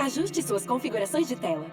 Ajuste suas configurações de tela.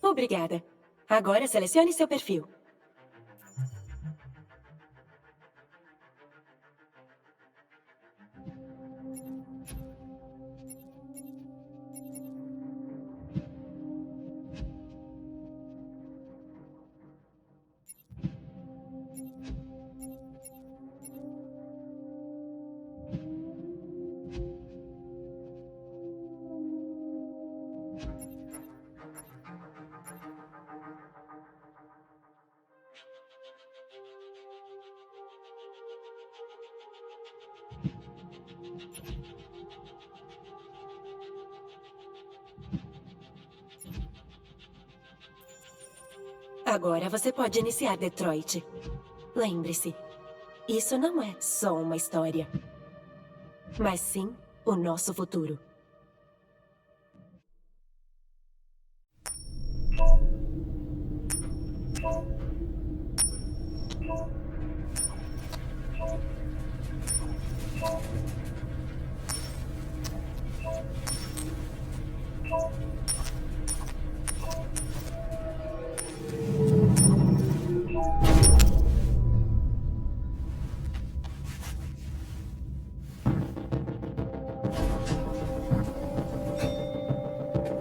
Obrigada. Agora selecione seu perfil. Agora você pode iniciar Detroit. Lembre-se, isso não é só uma história, mas sim o nosso futuro.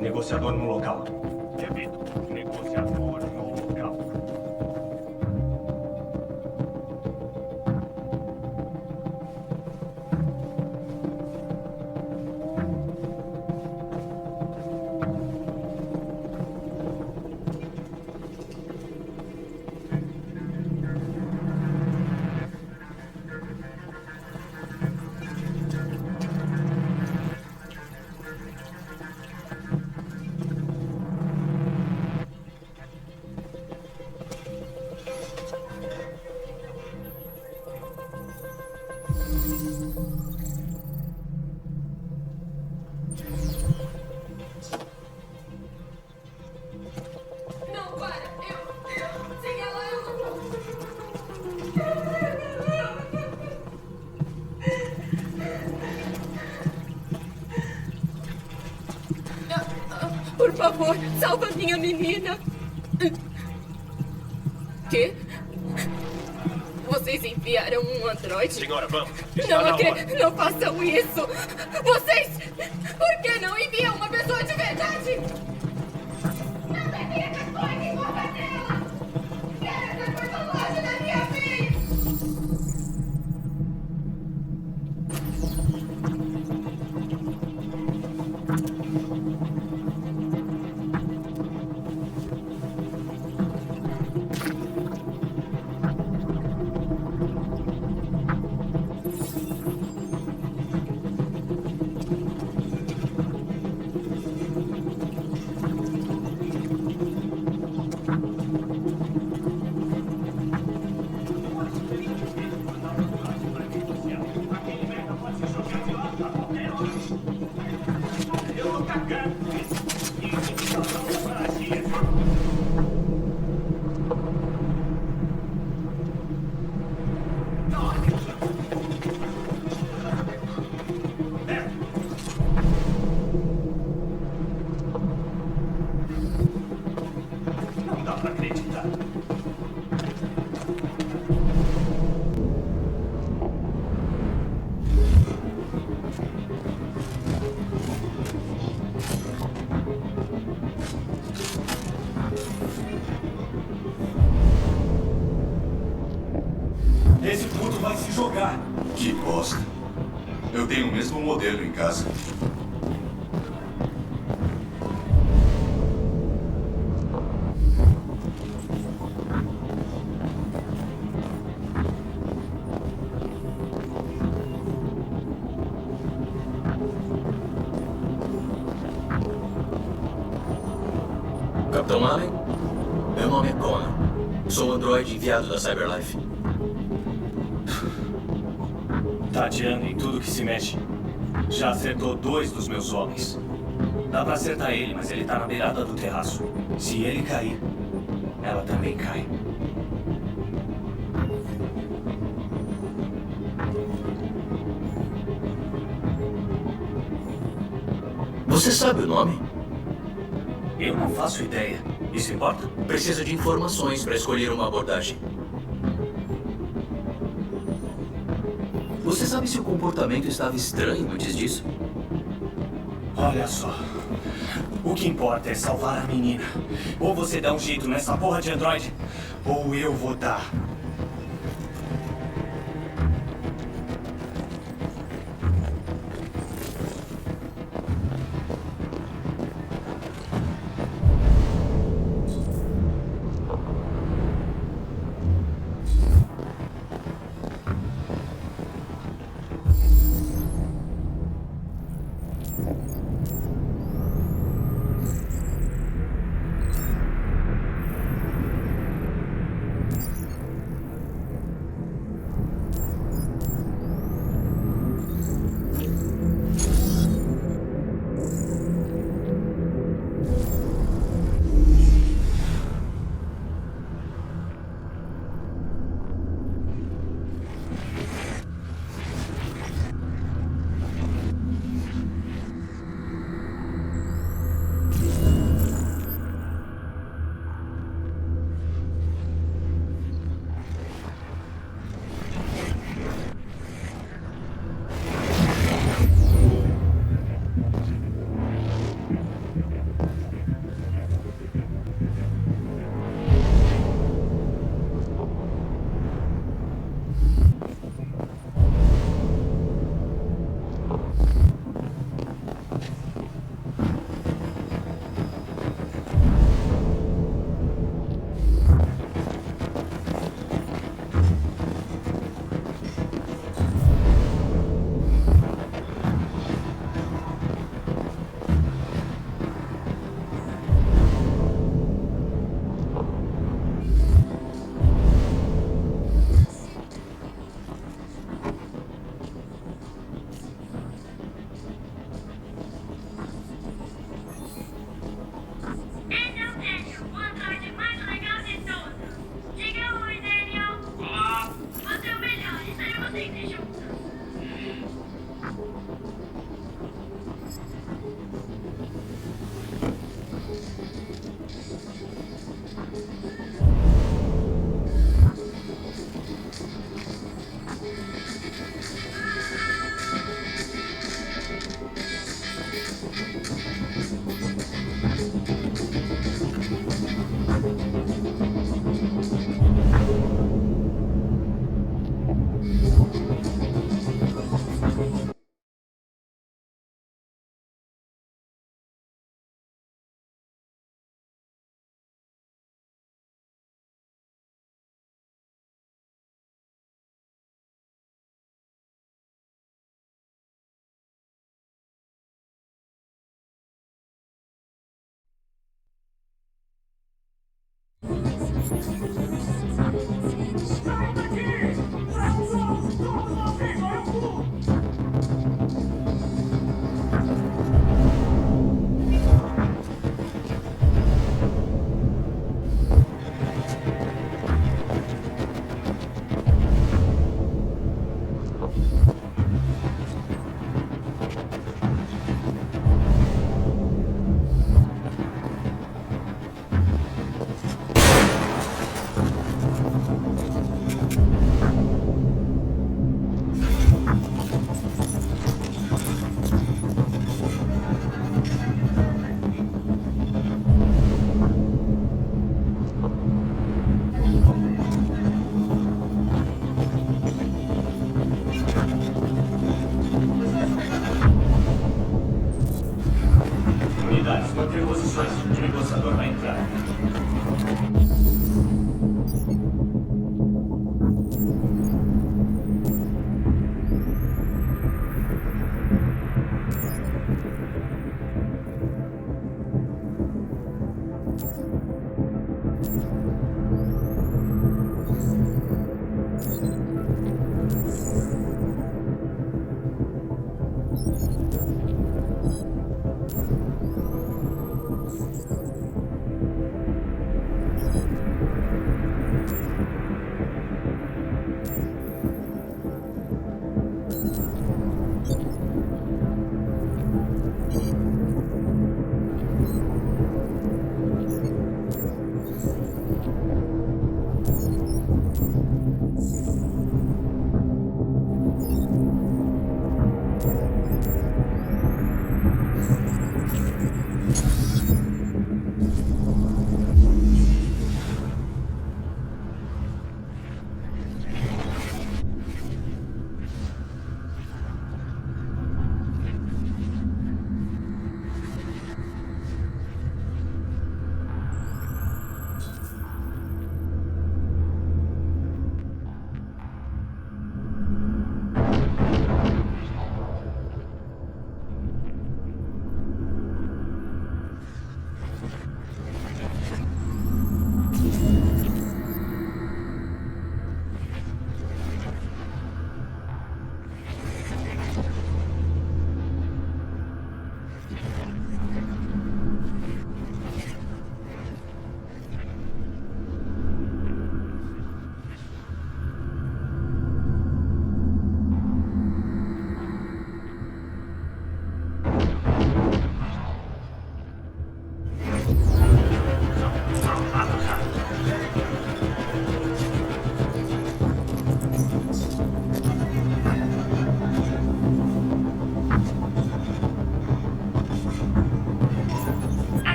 Negociador no local. Repito, negociador no local. Por favor, salva minha menina. Quê? Vocês enviaram um androide? Senhora, vamos. Não acredito. Não façam isso! Vocês... Por que não enviam uma pessoa de verdade? Não devia ter coisa em volta dela! Quero essa coisa longe da minha filha! Não dá pra acreditar. Esse puto vai se jogar. Que bosta. Eu tenho o mesmo modelo em casa. Capitão Allen, meu nome é Connor. Sou androide enviado da Cyberlife. Tateando em tudo que se mexe. Já acertou 2 dos meus homens. Dá pra acertar ele, mas ele tá na beirada do terraço. Se ele cair, ela também cai. Você sabe o nome? Eu não faço ideia. Isso importa? Preciso de informações para escolher uma abordagem. Você sabe se o comportamento estava estranho antes disso? Olha só. O que importa é salvar a menina. Ou você dá um jeito nessa porra de androide, ou eu vou dar.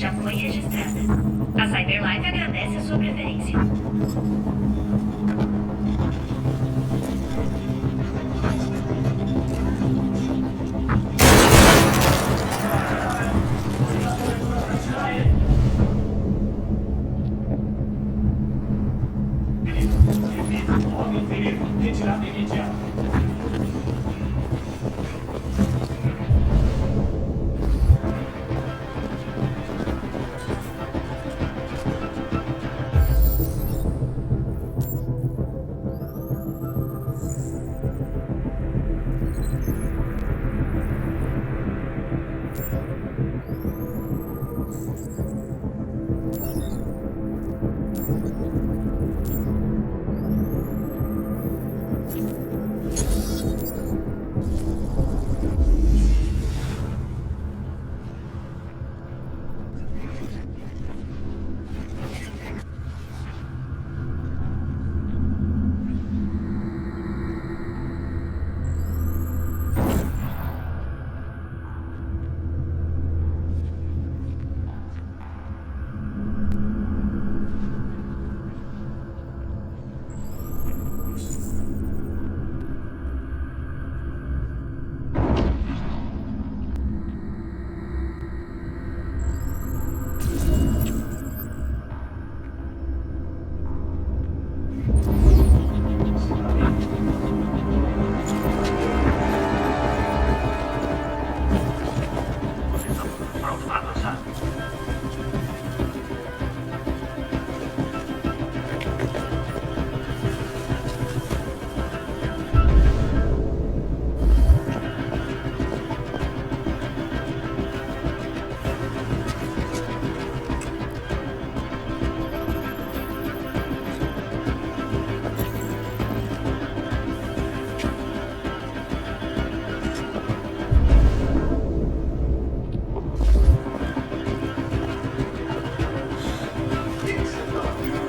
já foi registrada. A CyberLife agradece a sua preferência. Retirada imediata.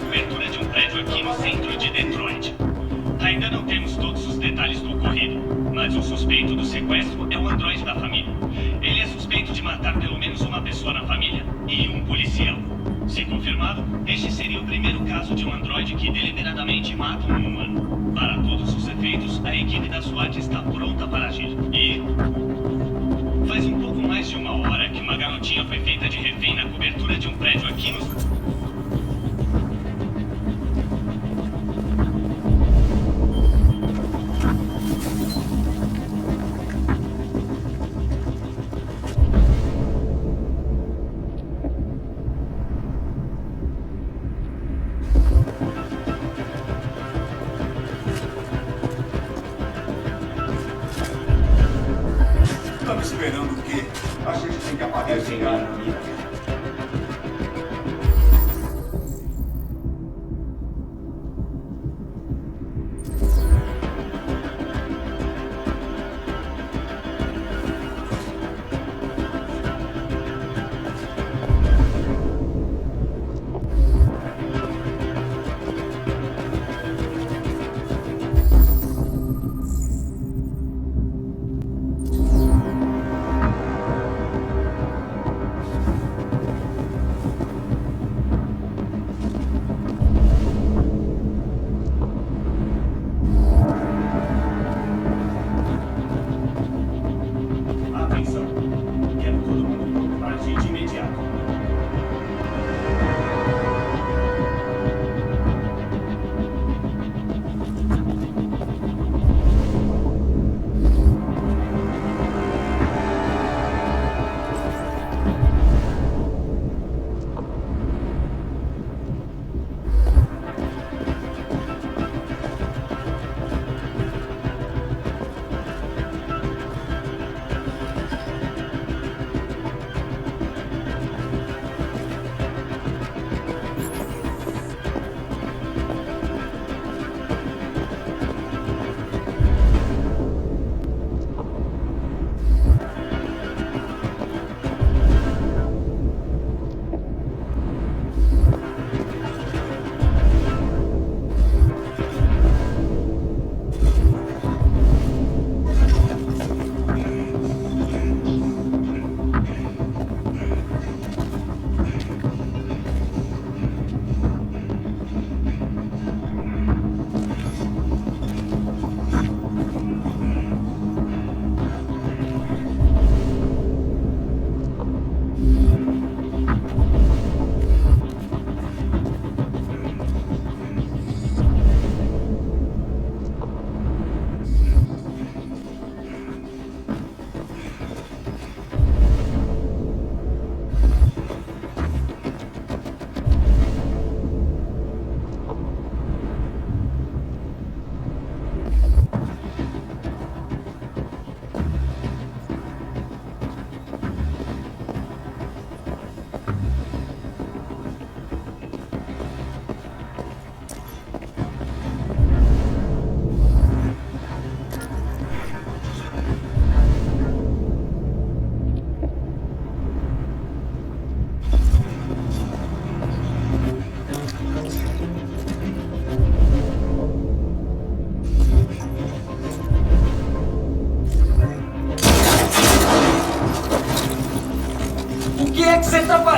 Cobertura de um prédio aqui no centro de Detroit. Ainda não temos todos os detalhes do ocorrido, mas o suspeito do sequestro é o androide da família. Ele é suspeito de matar pelo menos uma pessoa na família e um policial. Se confirmado, este seria o primeiro caso de um androide que deliberadamente mata um humano. Para todos os efeitos, a equipe da SWAT está pronta para agir. E faz um pouco mais de uma hora que uma garotinha foi feita de refém na cobertura de um prédio aqui no... Estamos esperando o quê? A gente tem que apagar esse cara.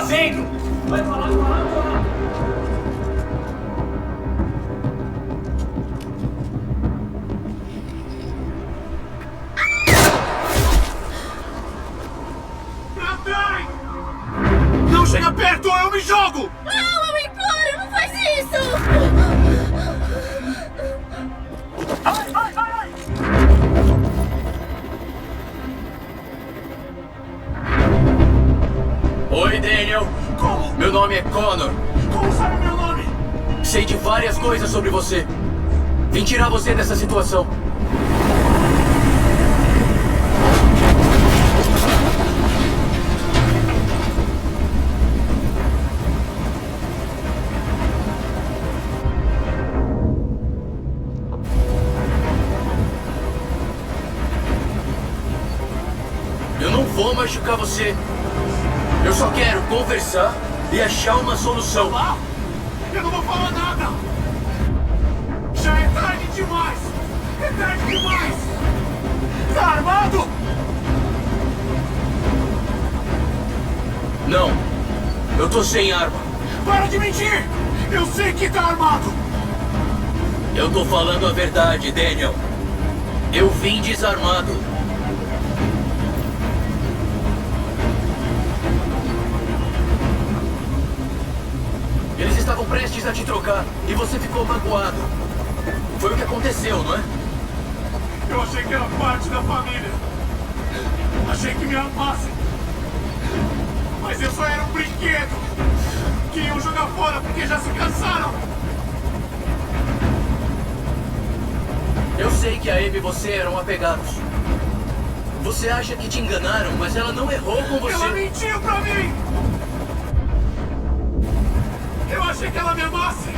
fazendo? Vai falar, falar. Pra trás! Não chega perto ou eu me jogo! Não, eu imploro, não faz isso! Ai! Oi, Daniel. Como? Meu nome é Connor. Como sabe meu nome? Sei de várias coisas sobre você. Vim tirar você dessa situação. Eu não vou machucar você. Eu só quero conversar e achar uma solução. Ah, eu não vou falar nada! Já é tarde demais! É tarde demais! Tá armado? Não. Eu tô sem arma. Para de mentir! Eu sei que tá armado! Eu tô falando a verdade, Daniel. Eu vim desarmado. Eles estavam prestes a te trocar e você ficou magoado. Foi o que aconteceu, não é? Eu achei que era parte da família. Achei que me amassem. Mas eu só era um brinquedo. Que iam jogar fora porque já se cansaram. Eu sei que a Amy e você eram apegados. Você acha que te enganaram, mas ela não errou com você. Ela mentiu pra mim! Eu achei que ela me amasse.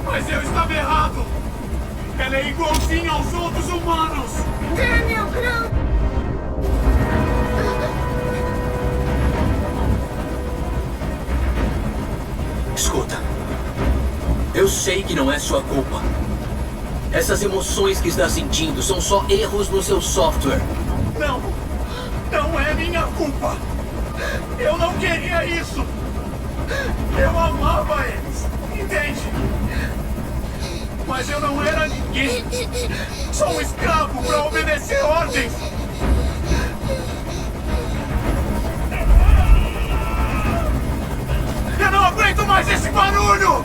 Mas eu estava errado. Ela é igualzinha aos outros humanos. Daniel, não! Escuta. Eu sei que não é sua culpa. Essas emoções que está sentindo são só erros no seu software. Não! Não é minha culpa! Eu não queria isso! Eu amava eles! Entende? Mas eu não era ninguém! Só um escravo para obedecer ordens! Eu não aguento mais esse barulho!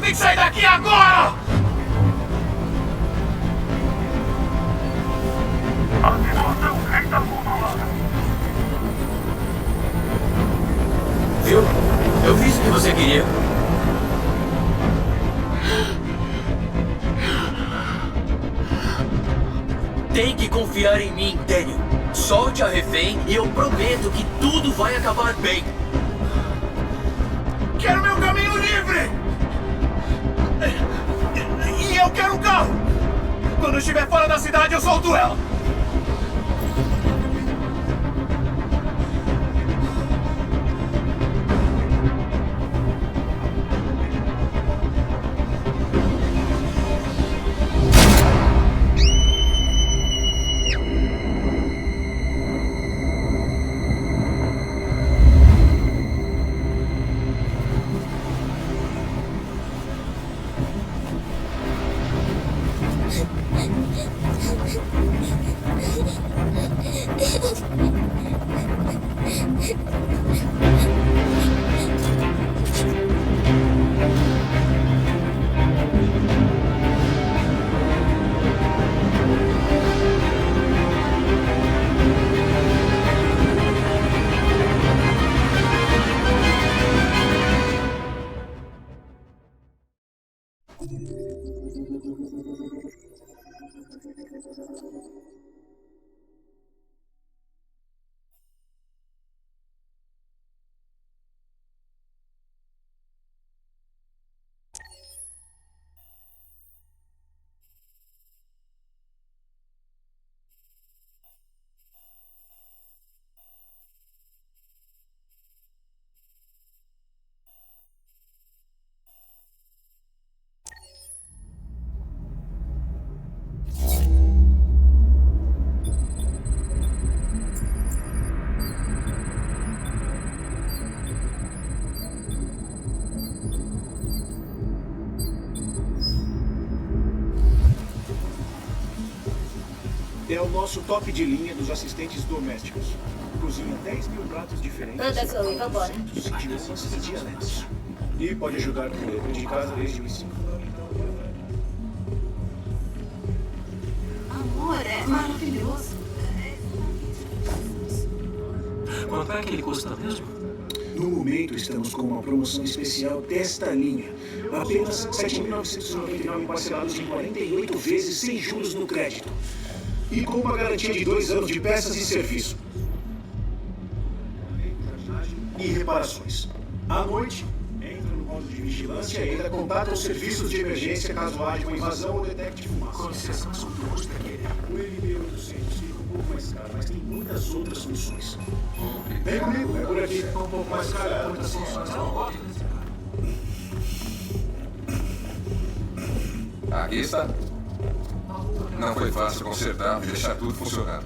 tem que sair daqui agora! Viu? Eu fiz o que você queria. Tem que confiar em mim, Daniel. Solte a refém e eu prometo que tudo vai acabar bem. Quero meu caminho livre! E eu quero um carro! Quando eu estiver fora da cidade, eu solto ela! É o nosso top de linha dos assistentes domésticos. Cozinha 10 mil pratos diferentes. Anda, Zoe, vambora. Idiomas e dialetos. E pode ajudar com o dever de casa desde o ensino fundamental. Amor, é maravilhoso. Quanto é que ele custa mesmo? No momento, estamos com uma promoção especial desta linha. Apenas R$ 7.999 parcelados em 48 vezes sem juros no crédito. E com uma garantia de 2 anos de peças e serviço. E reparações. À noite, entra no modo de vigilância e ainda contata os serviços de emergência caso haja uma invasão ou detecte fumaça. Com licença, são duas daquele. O LB800 fica um pouco mais caro, mas tem muitas outras funções. Vem comigo, é por aqui. Fica um pouco mais caro, muitas funções não podem. Aqui está. Não foi fácil consertar e deixar tudo funcionando.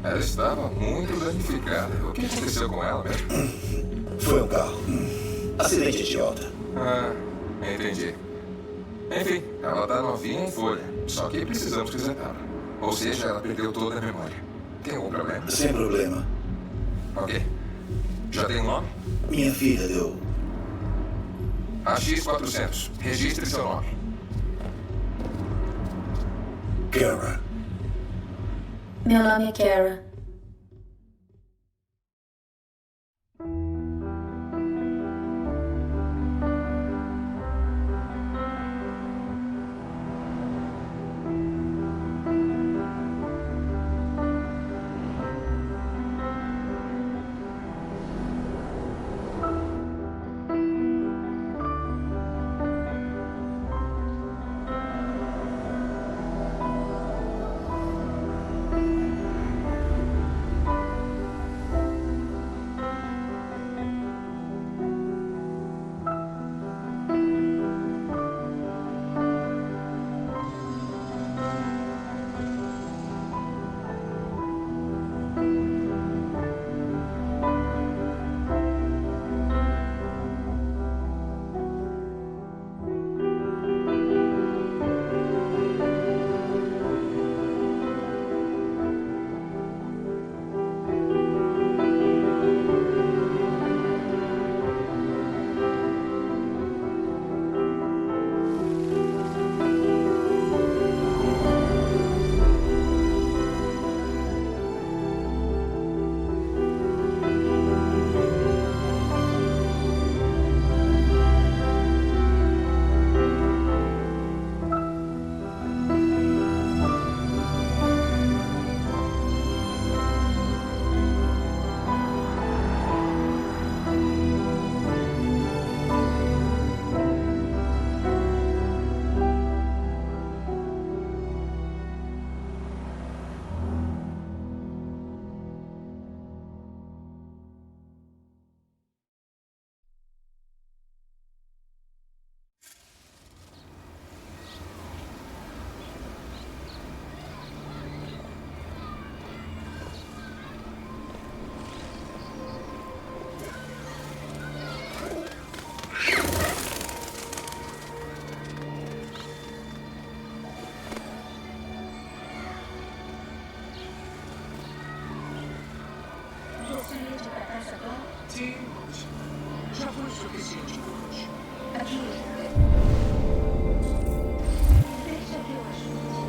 Ela estava muito danificada. O que aconteceu com ela mesmo? Foi um carro. Acidente idiota. Ah, entendi. Enfim, ela está novinha em folha. Só que precisamos resetá-la. Ou seja, ela perdeu toda a memória. Tem algum problema? Sem problema. Ok. Já tem um nome? Minha filha deu. AX400. Registre seu nome. Kara. Meu nome é Kara. Sim, já foi o suficiente por hoje. Aqui. Deixa que eu ajude.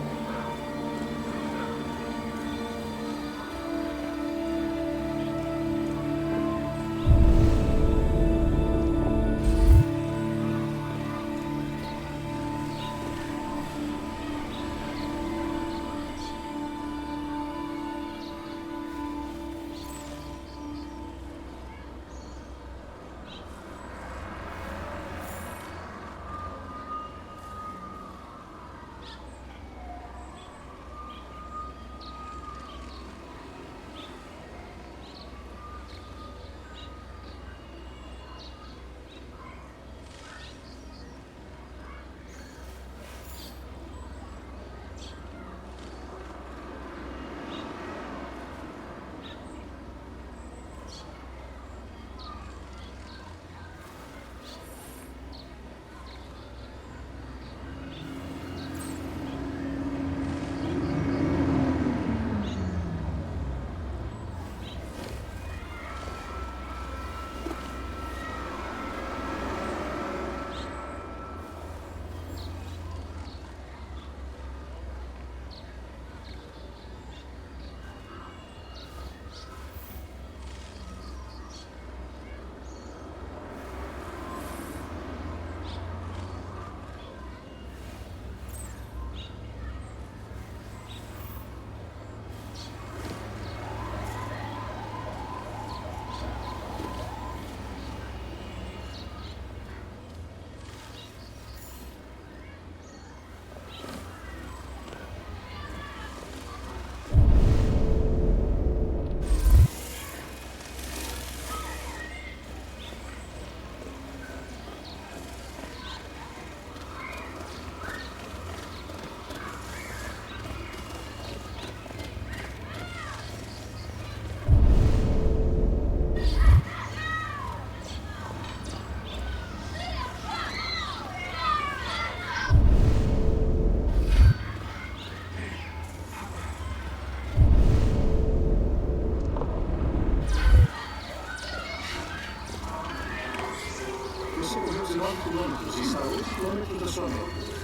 Você correu 19 quilômetros e está a 8 quilômetros da sua meta.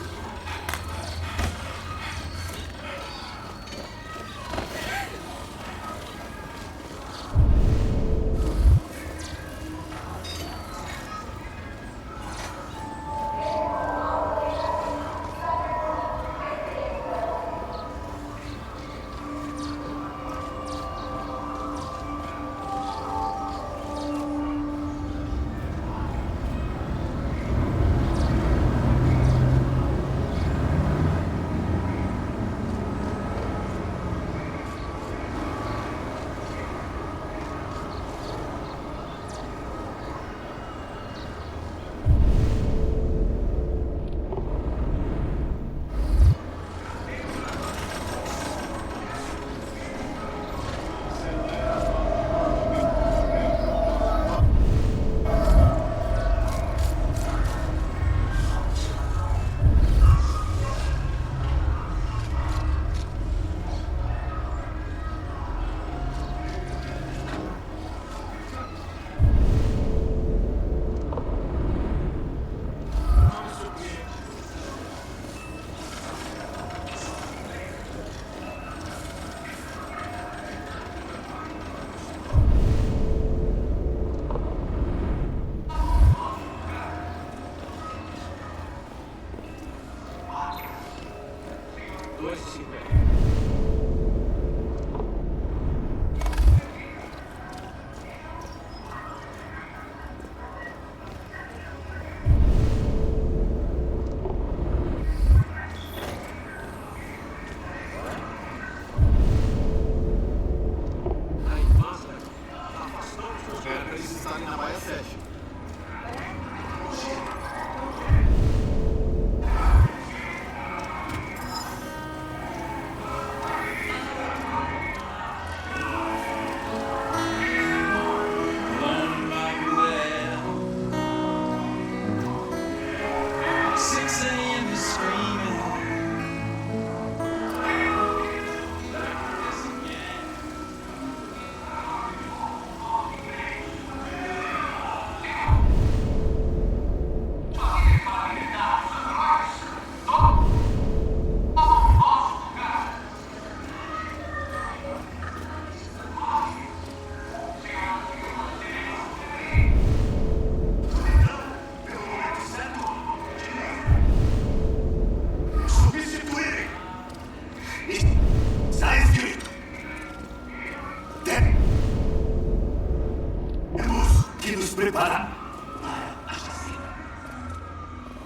preparar.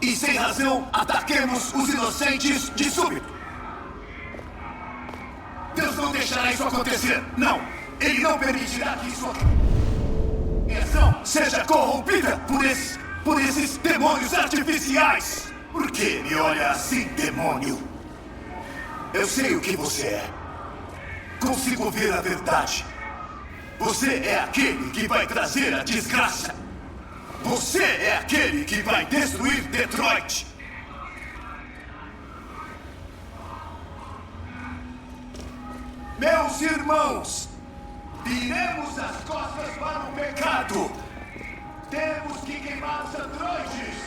E sem razão, ataquemos os inocentes de súbito. Deus não deixará isso acontecer. Não. Ele não permitirá que sua criação seja corrompida por esses demônios artificiais. Por que me olha assim, demônio? Eu sei o que você é. Consigo ver a verdade. Você é aquele que vai trazer a desgraça. Você é aquele que vai destruir Detroit. Meus irmãos, viremos as costas para o pecado. Temos que queimar os androides.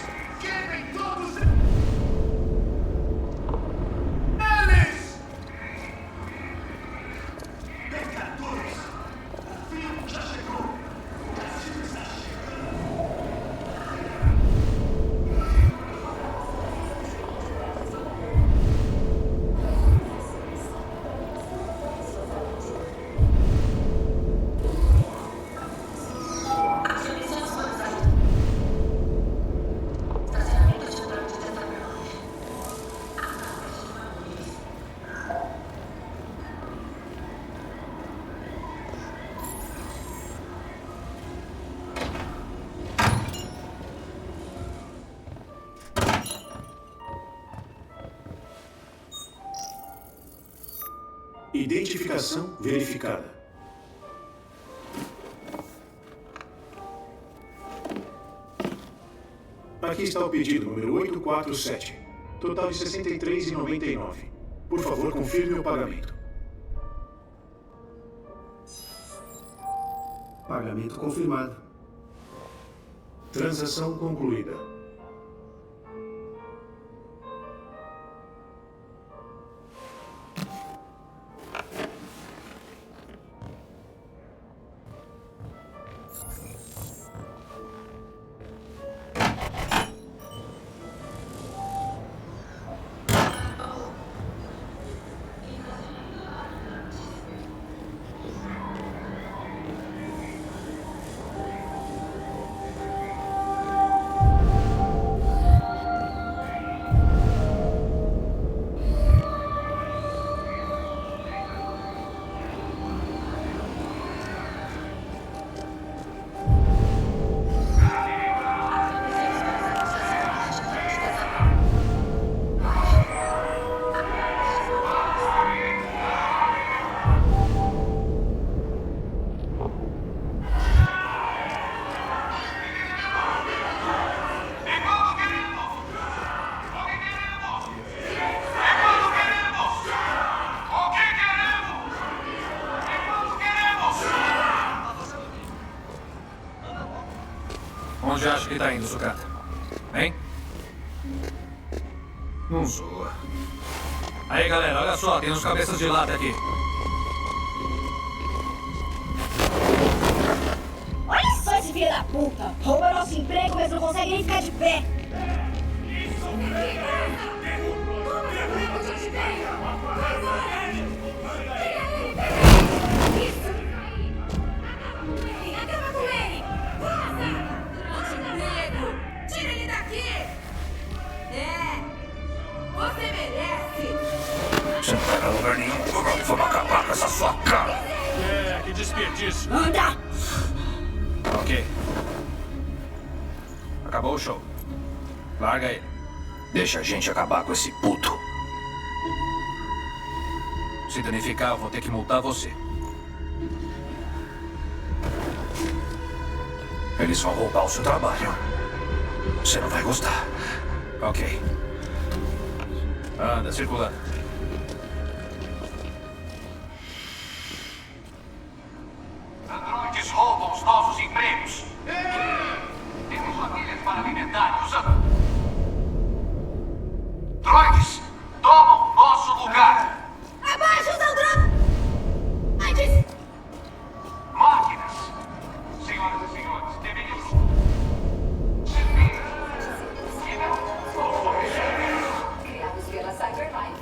Queimem todos eles. Pecadores, o fim já chegou. O castigo está chegando. Identificação verificada. Aqui está o pedido número 847. Total de R$ 63,99. Por favor, confirme o pagamento. Pagamento confirmado. Transação concluída. Onde acha que tá indo, sucata? Hein? Não zoa. Aí, galera, olha só, tem uns cabeças de lata aqui. Olha só esse filho da puta! Rouba nosso emprego, mas não consegue nem ficar de pé! Acaba com ele! Tira ele daqui! Você merece! Você não vai pra lugar nenhum. Vamos acabar com essa sua cara. Que desperdício. Anda! Ok. Acabou o show. Larga ele. Deixa a gente acabar com esse puto. Se danificar, eu vou ter que multar você. Eles vão roubar o seu trabalho. Você não vai gostar. Ok. Anda, circulando. Androides roubam os nossos empregos. Temos famílias para alimentar. Droides tomam nosso lugar. Abaixo os androides! Máquinas. Senhoras e senhores, deveriam servir. E não. Criados pela Cyberlife.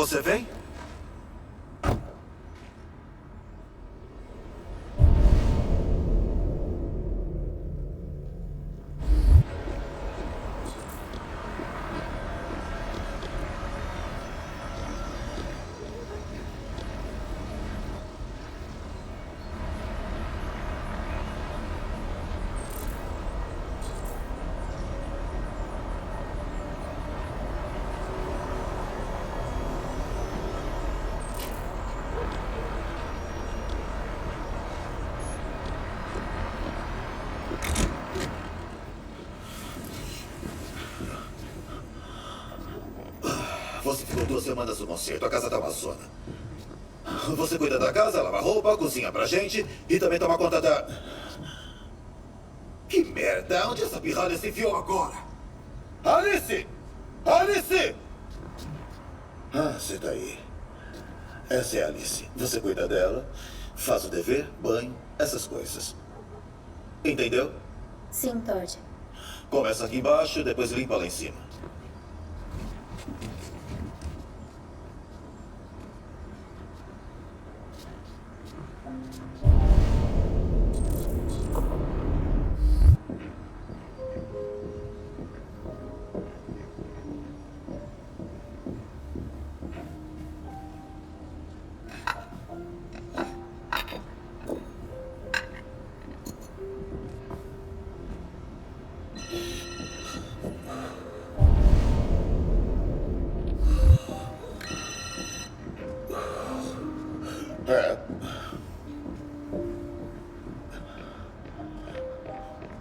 Você vem? Você ficou 2 semanas no concerto. A casa tá uma zona. Você cuida da casa, lava roupa, cozinha pra gente e também toma conta da... Que merda! Onde essa pirralha se enfiou agora? Alice! Alice! Ah, você tá aí. Essa é a Alice. Você cuida dela, faz o dever, banho, essas coisas. Entendeu? Sim, Todd. Começa aqui embaixo, depois limpa lá em cima.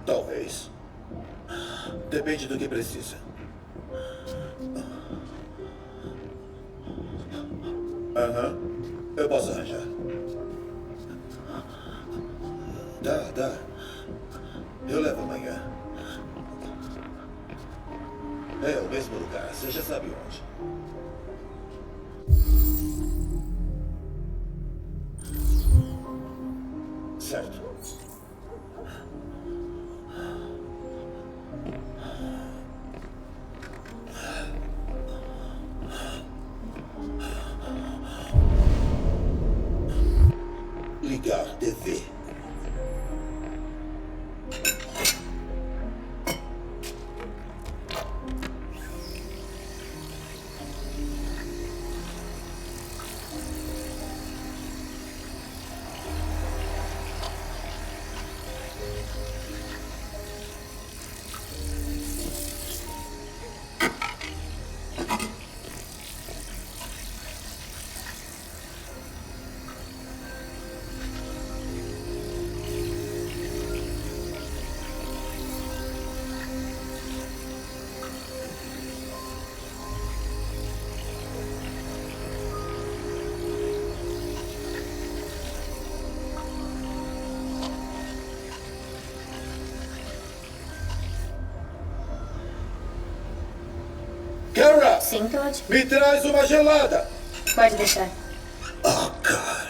Talvez. Depende do que precisa. Aham. Eu posso arranjar. Dá. Eu levo amanhã. É o mesmo lugar. Você já sabe onde. Certo. Ligar TV. Kara! Sim, Todd. Me traz uma gelada! Pode deixar. Ah, cara.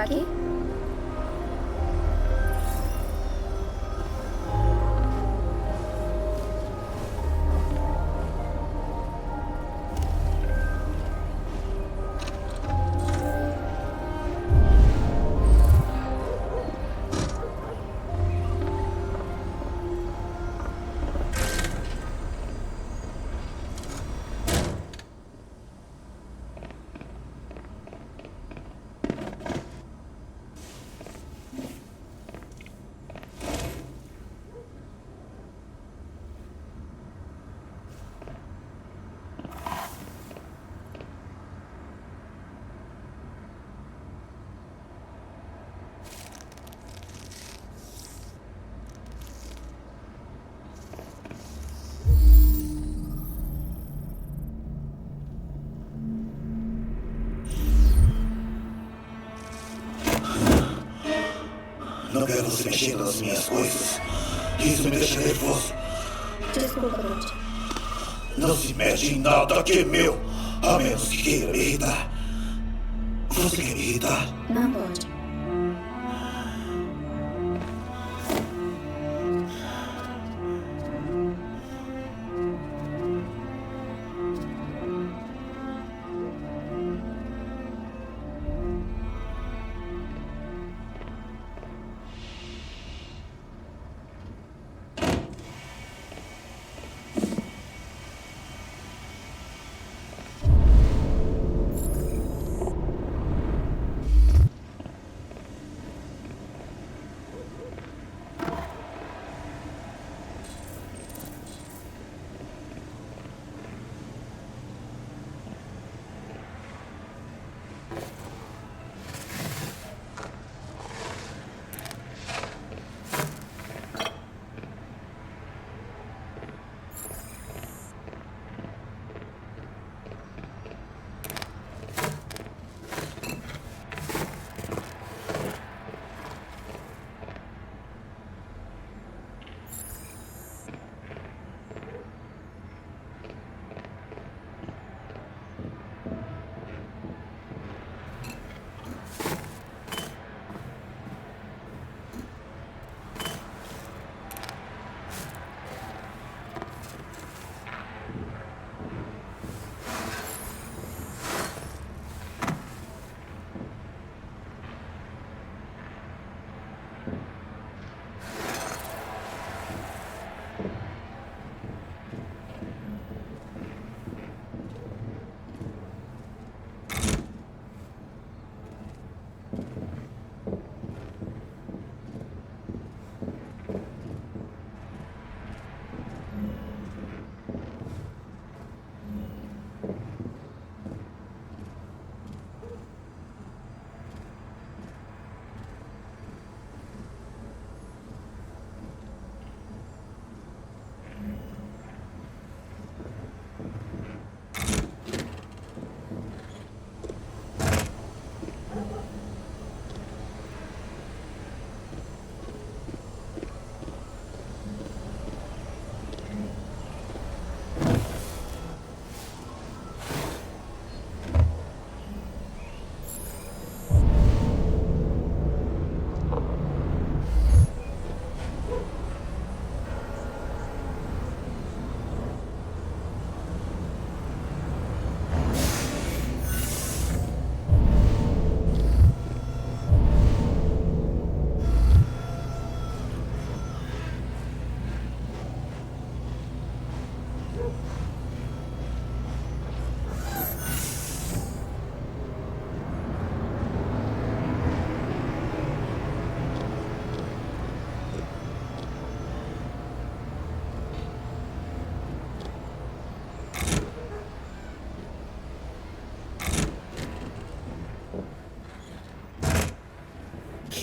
aqui? Não quero você mexendo nas minhas coisas. Isso me deixa nervoso. Desculpa, Dodge. Não se mexe em nada que é meu, a menos que queira me irritar. Você quer me irritar? Não, Dodge.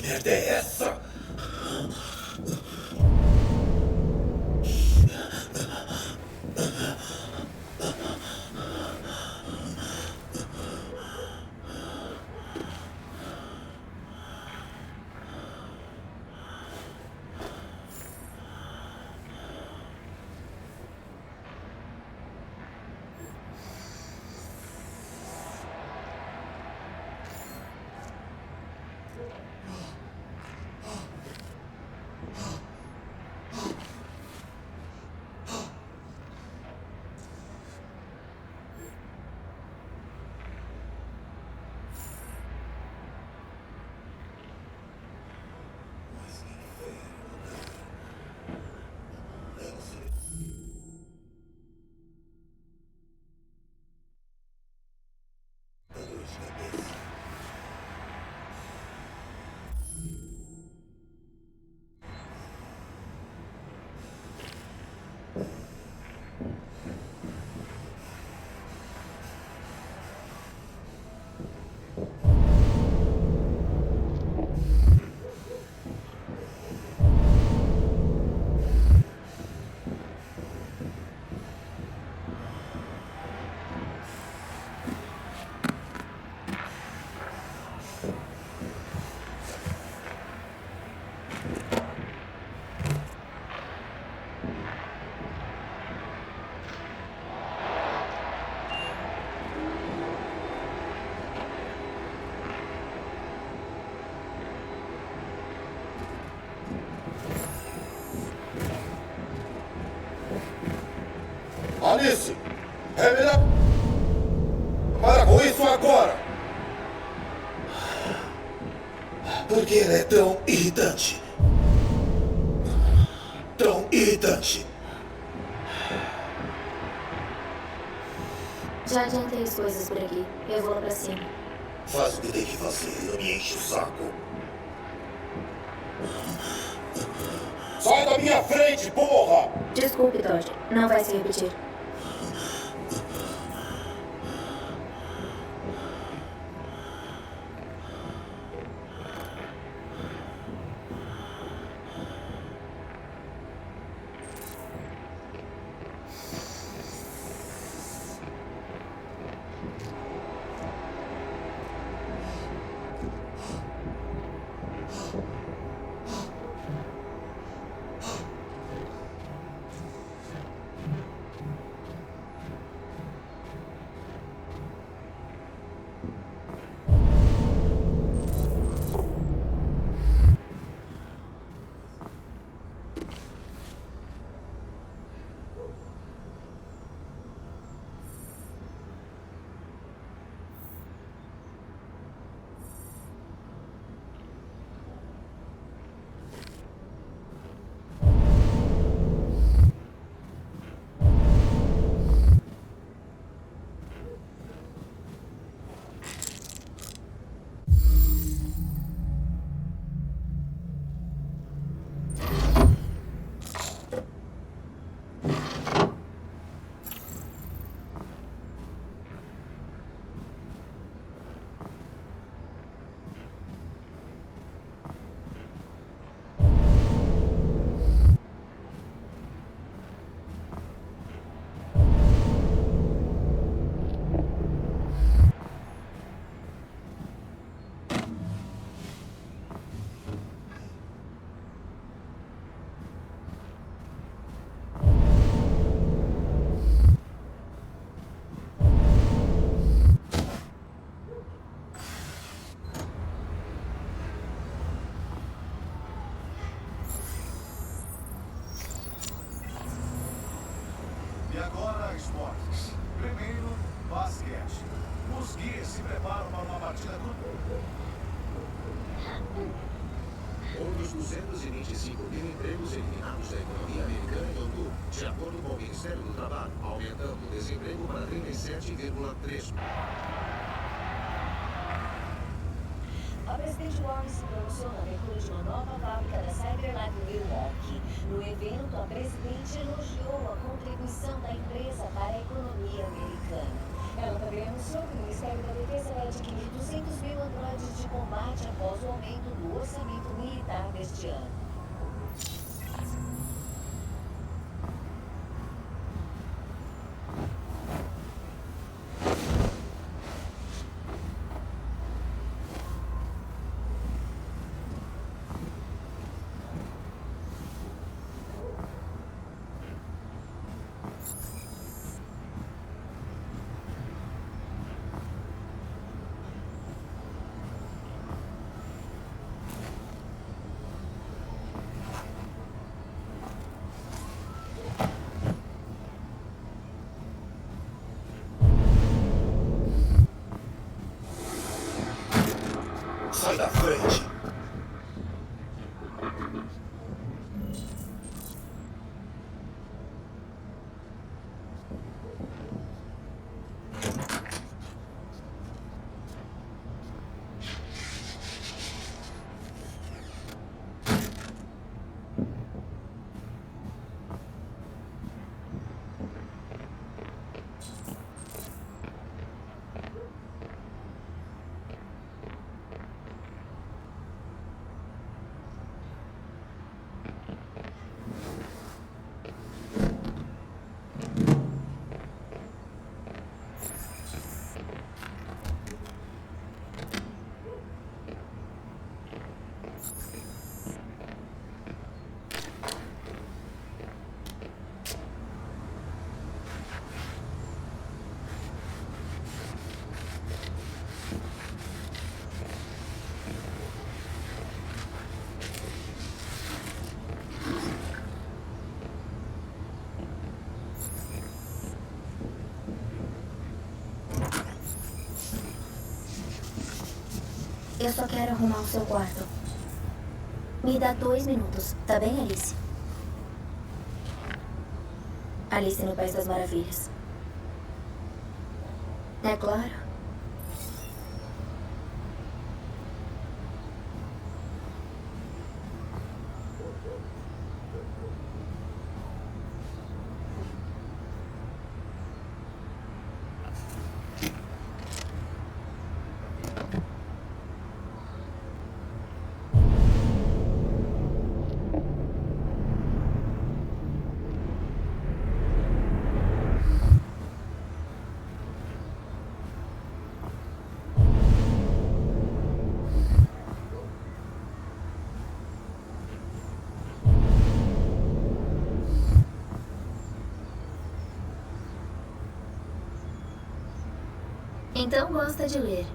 merda é essa? Alice! É melhor... Para com isso agora! Por que ele é tão irritante? Tão irritante. Já adiantei as coisas por aqui. Eu vou lá pra cima. Faz o que tem que fazer, não me enche o saco. Sai da minha frente, porra! Desculpe, Todd. Não vai se repetir. E agora, esportes. Primeiro, basquete. Os guias se preparam para uma partida Outros 225 mil empregos eliminados da economia americana em outubro, de acordo com o Ministério do Trabalho, aumentando o desemprego para 37,3%. A presidente Warren se pronunciou na abertura de uma nova fábrica da CyberLife em Milwaukee. No evento, a presidente elogiou a contribuição da empresa para a economia americana. Ela também anunciou que o Ministério da Defesa vai adquirir 200 mil androides de combate após o aumento do orçamento militar deste ano. Eu só quero arrumar o seu quarto. Me dá 2 minutos, tá bem, Alice? Alice no País das Maravilhas. É claro. Então gosta de ler.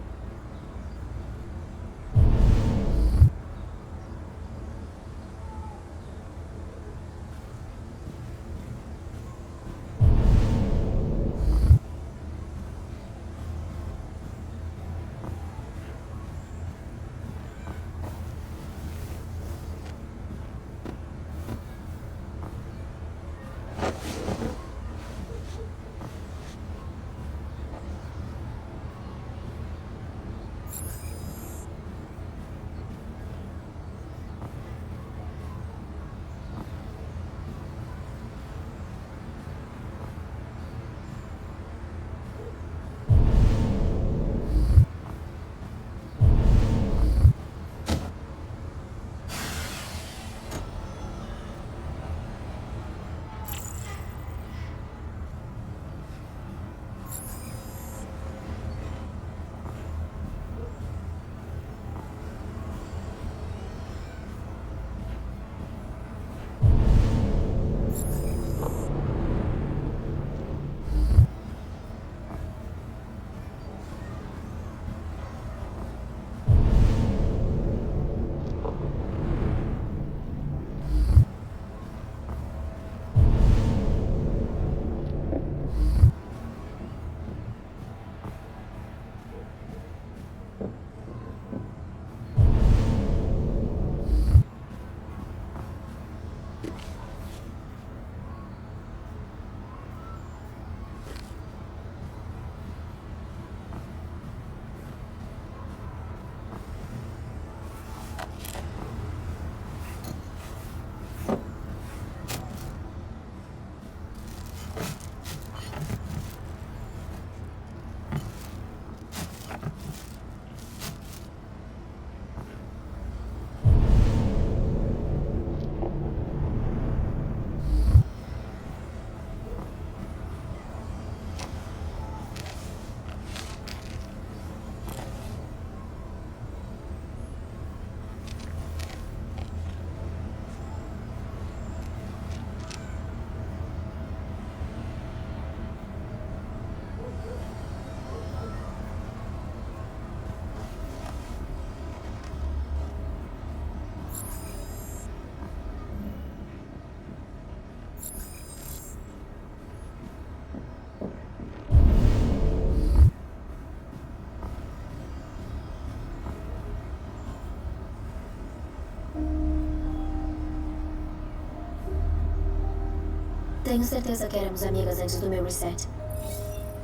Tenho certeza que éramos amigas antes do meu reset.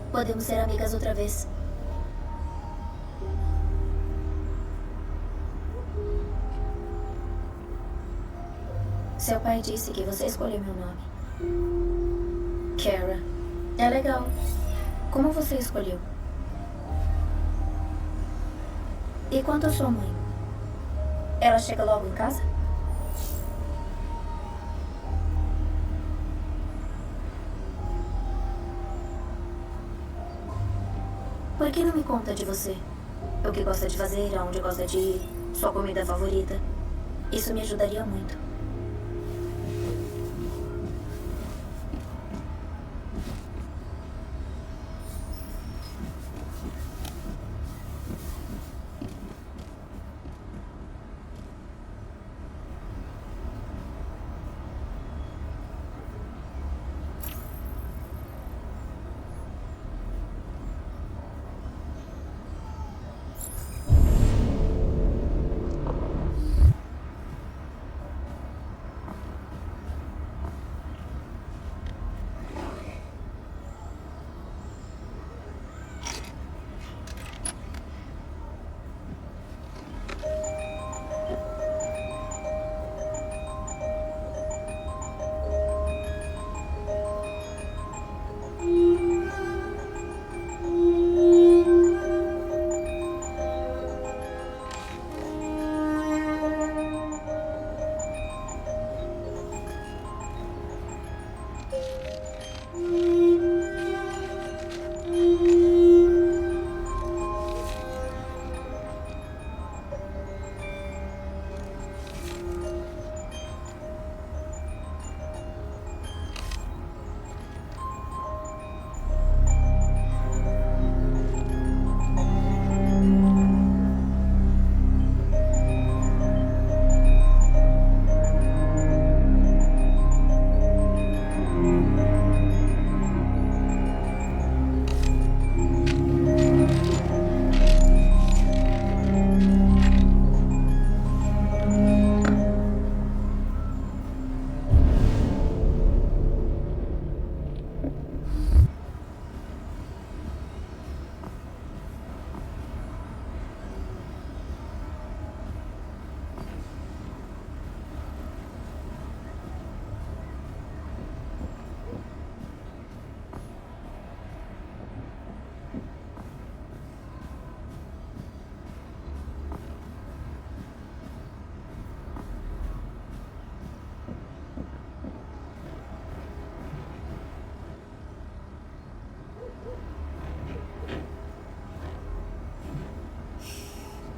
Podemos ser amigas outra vez. Seu pai disse que você escolheu meu nome. Kara. É legal. Como você escolheu? E quanto à sua mãe? Ela chega logo em casa? Por que não me conta de você? O que gosta de fazer, aonde gosta de ir, sua comida favorita. Isso me ajudaria muito.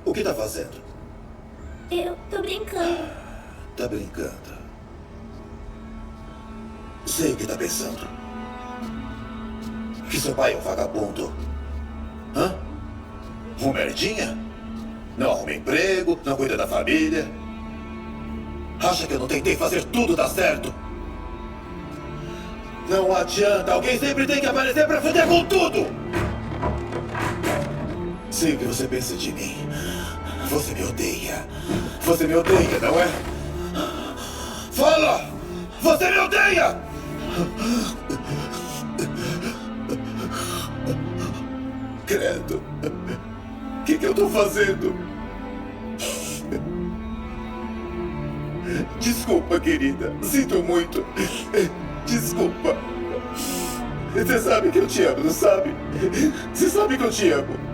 O que tá fazendo? Eu tô brincando. Tá brincando. Sei o que tá pensando. Que seu pai é um vagabundo. Hã? Um merdinha? Não arruma emprego, não cuida da família. Acha que eu não tentei fazer tudo dar certo? Não adianta, alguém sempre tem que aparecer pra foder com tudo! Sei o que você pensa de mim. Você me odeia. Você me odeia, não é? Fala! Você me odeia! Credo. O que eu tô fazendo? Desculpa, querida. Sinto muito. Desculpa. Você sabe que eu te amo, não sabe? Você sabe que eu te amo.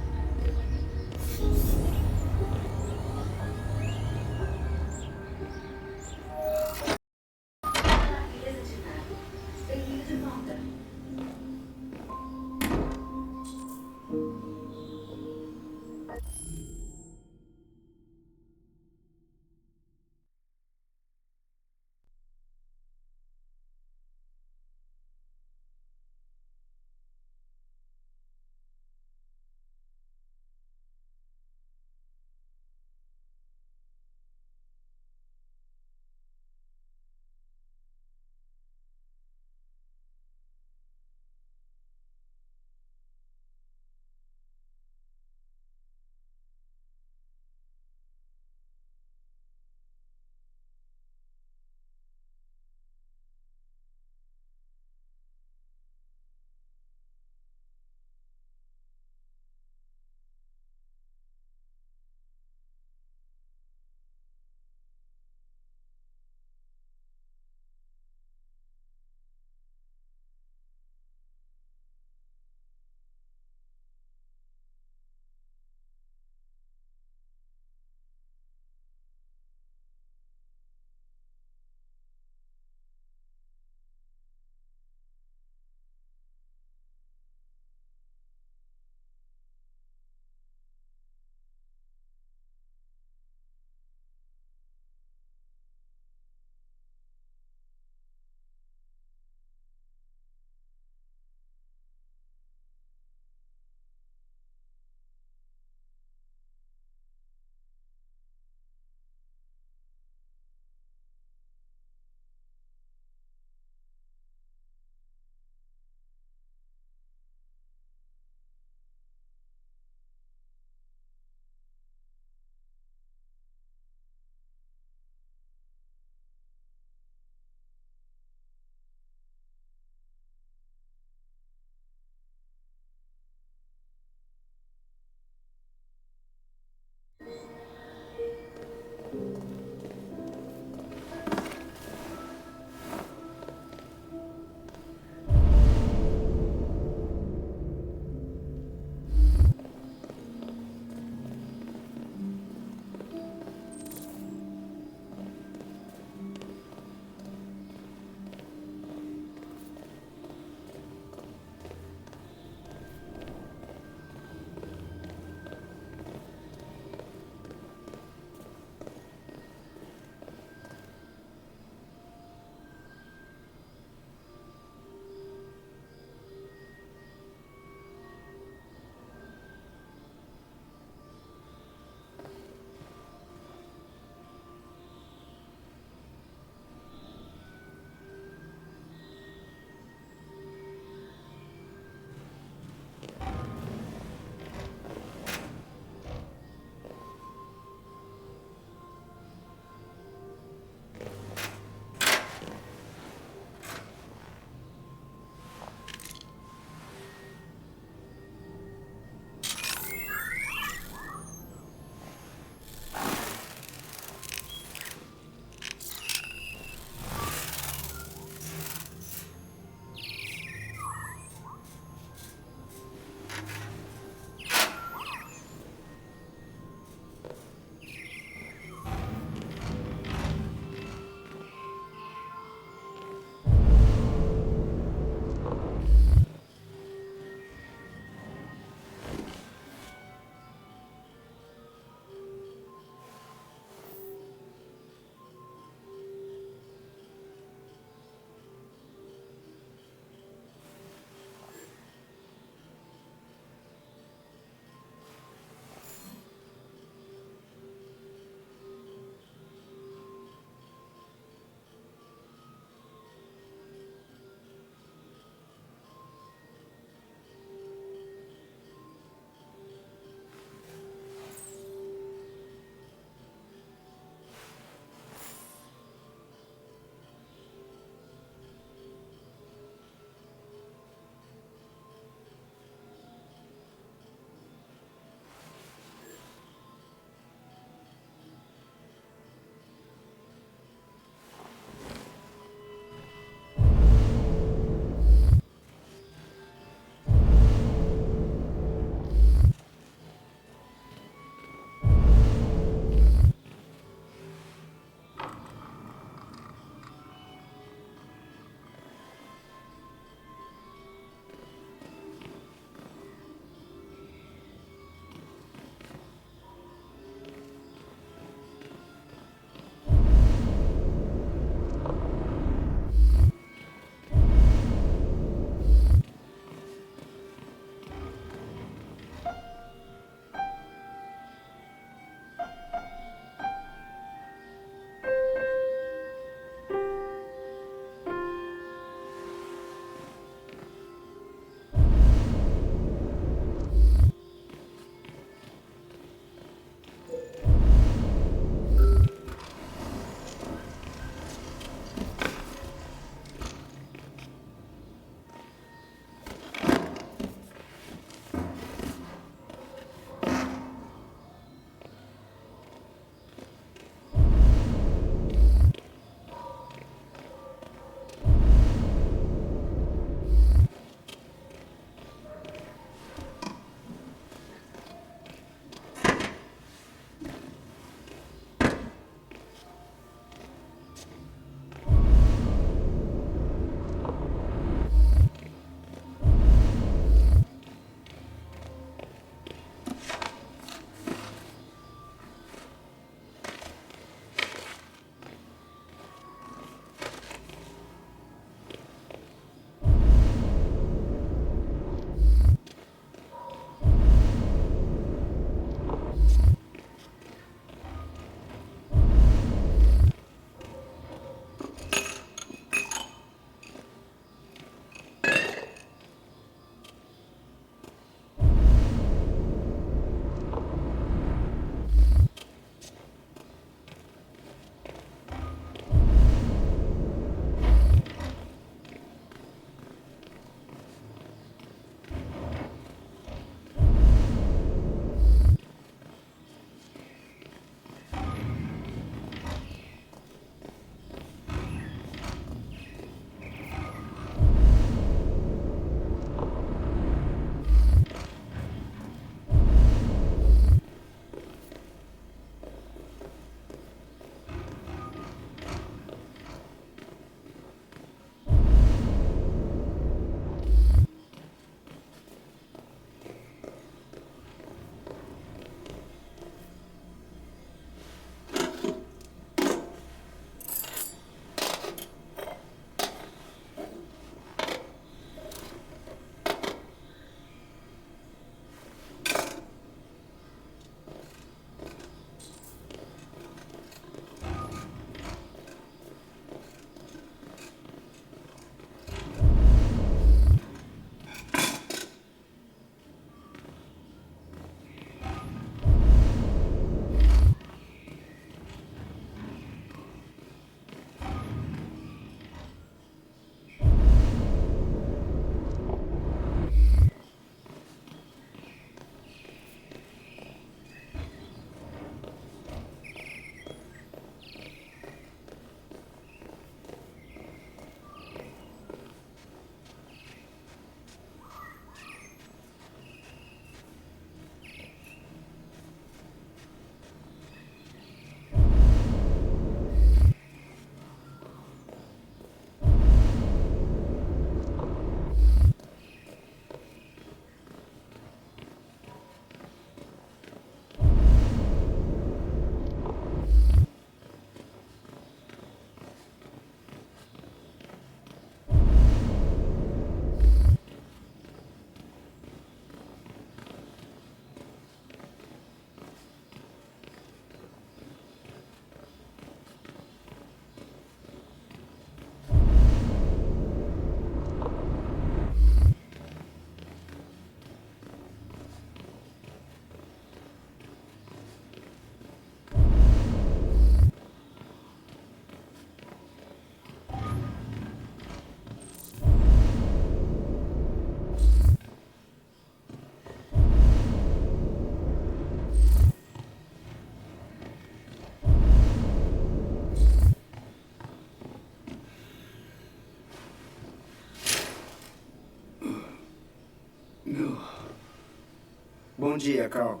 Bom dia, Carl.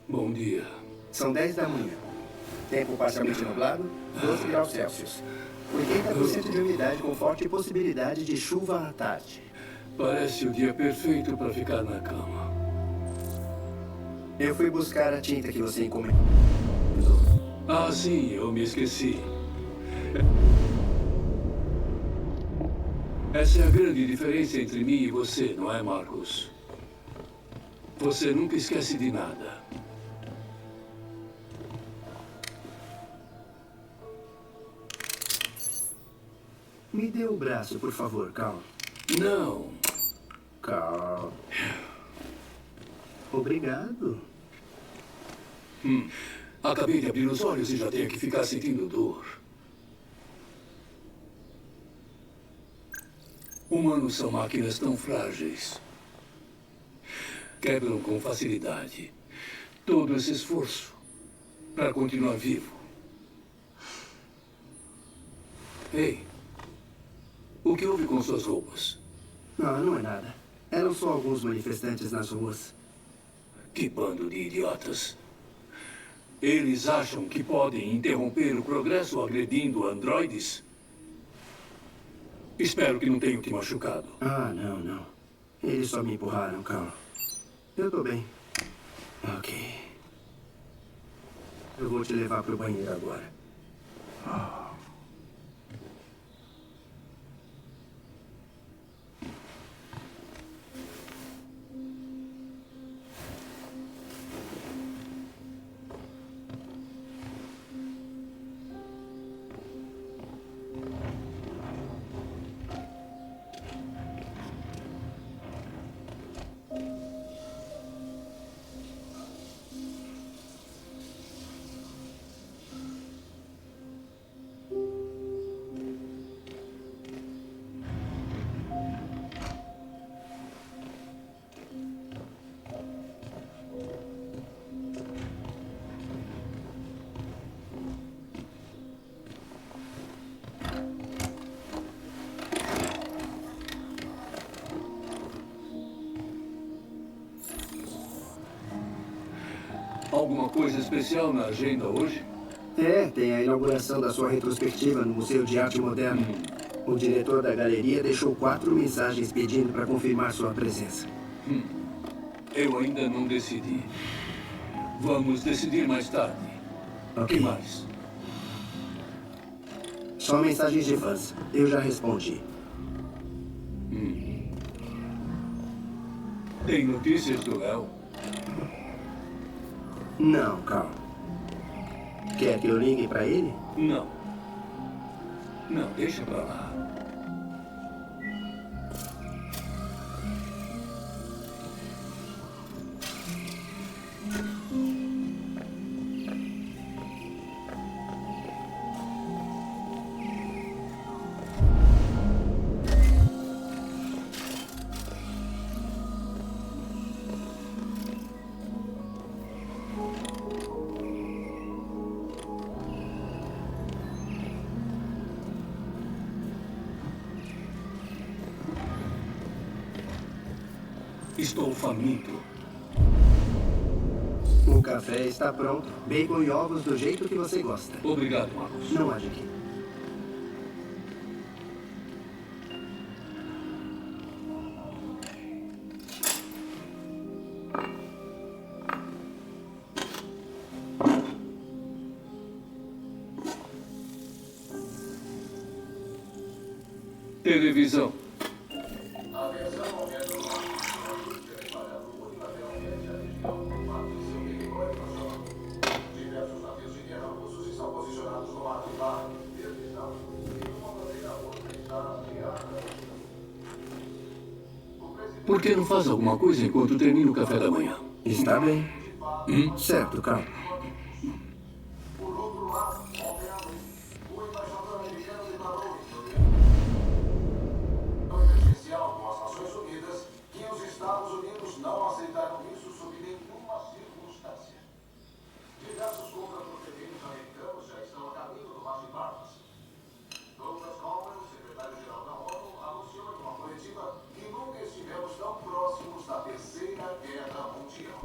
Bom dia. São 10 da manhã. Tempo parcialmente nublado, 12 graus Celsius. 80% de umidade com forte possibilidade de chuva à tarde. Parece o dia perfeito para ficar na cama. Eu fui buscar a tinta que você encomendou. Ah, sim, eu me esqueci. Essa é a grande diferença entre mim e você, não é, Marcos? Você nunca esquece de nada. Me dê o braço, por favor, Carl. Não. Carl. Obrigado. Acabei de abrir os olhos e já tenho que ficar sentindo dor. Humanos são máquinas tão frágeis. Quebram com facilidade todo esse esforço para continuar vivo. Ei, o que houve com suas roupas? Não é nada. Eram só alguns manifestantes nas ruas. Que bando de idiotas. Eles acham que podem interromper o progresso agredindo androides? Espero que não tenham te machucado. Não. Eles só me empurraram, Carl. Eu tô bem. Ok. Eu vou te levar pro banheiro agora. Alguma coisa especial na agenda hoje? Tem a inauguração da sua retrospectiva no Museu de Arte Moderna. O diretor da galeria deixou 4 mensagens pedindo para confirmar sua presença. Eu ainda não decidi. Vamos decidir mais tarde. O que mais? Só mensagens de fãs. Eu já respondi. Tem notícias do Léo? Não, Carl. Quer que eu ligue para ele? Não. Não, deixa pra lá. Estou faminto. O café está pronto. Bacon e ovos do jeito que você gosta. Obrigado, Marcos. Não há de quê. Televisão. Por que não faz alguma coisa enquanto termina o café da manhã? Está bem. Certo, Carl. Emergencial com as Nações Unidas que os Estados Unidos não aceitaram isso sob nenhuma circunstância. Diversos contra-torpededos americanos já estão a caminho do Mar de Barnes. Douglas Coleman, secretário-geral da ONU, anunciou em uma coletiva que nunca estivemos tão próximos da Terceira Guerra Mundial.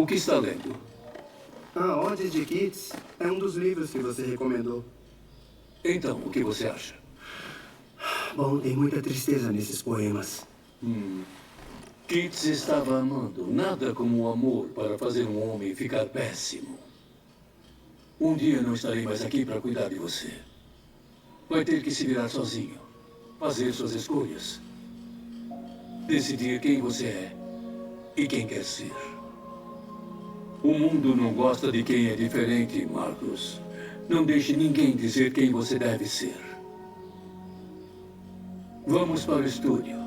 O que está lendo? A Ode de Keats é um dos livros que você recomendou. Então, o que você acha? Bom, tem muita tristeza nesses poemas. Keats estava amando nada como o amor para fazer um homem ficar péssimo. Um dia não estarei mais aqui para cuidar de você. Vai ter que se virar sozinho. Fazer suas escolhas. Decidir quem você é e quem quer ser. O mundo não gosta de quem é diferente, Marcus. Não deixe ninguém dizer quem você deve ser. Vamos para o estúdio.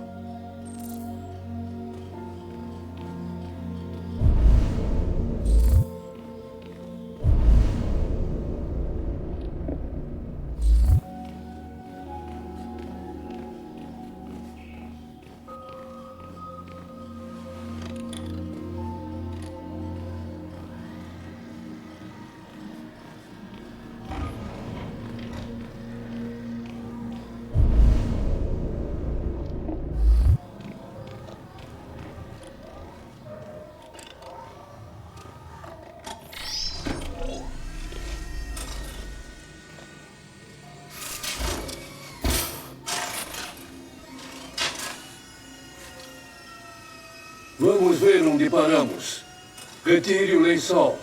Vamos ver onde paramos. Retire o lençol.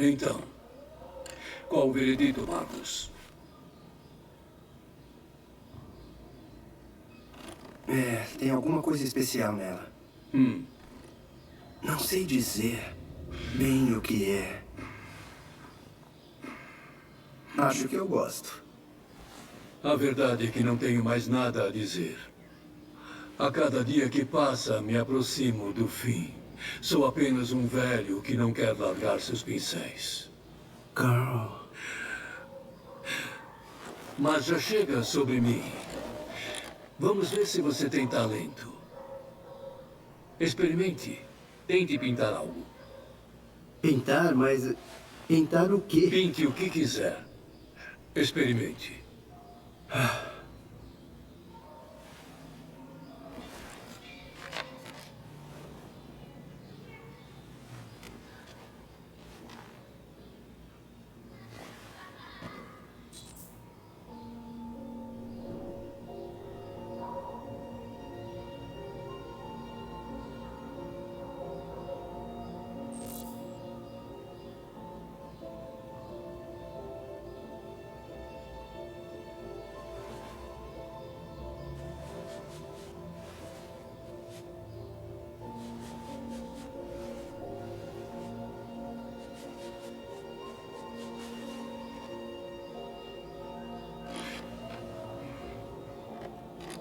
Então, qual o veredito, Marcus? Tem alguma coisa especial nela. Não sei dizer bem o que é. Acho que eu gosto. A verdade é que não tenho mais nada a dizer. A cada dia que passa, me aproximo do fim. Sou apenas um velho que não quer largar seus pincéis. Carl. Mas já chega sobre mim. Vamos ver se você tem talento. Experimente. Tente pintar algo. Pintar? Mas... pintar o quê? Pinte o que quiser. Experimente.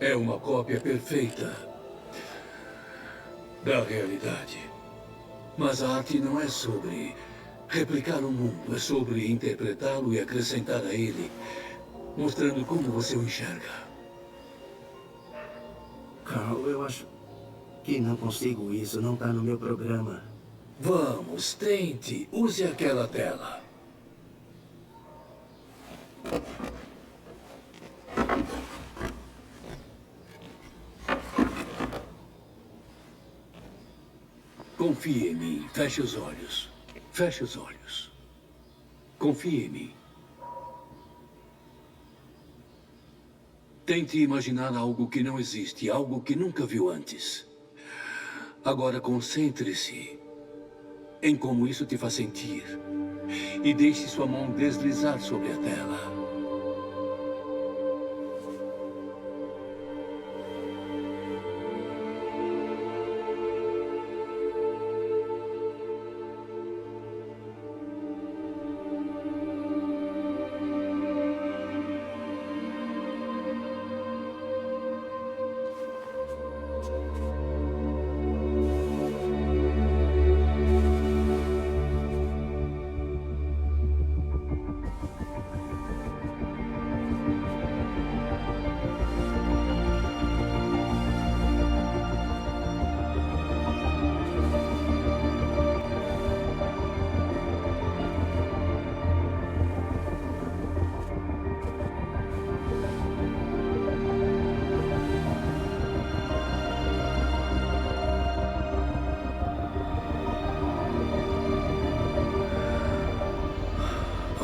É uma cópia perfeita da realidade. Mas a arte não é sobre replicar o mundo, é sobre interpretá-lo e acrescentar a ele, mostrando como você o enxerga. Carl, eu acho que não consigo isso, não está no meu programa. Vamos, tente. Use aquela tela. Confie em mim. Feche os olhos. Feche os olhos. Confie em mim. Tente imaginar algo que não existe, algo que nunca viu antes. Agora concentre-se em como isso te faz sentir e deixe sua mão deslizar sobre a tela.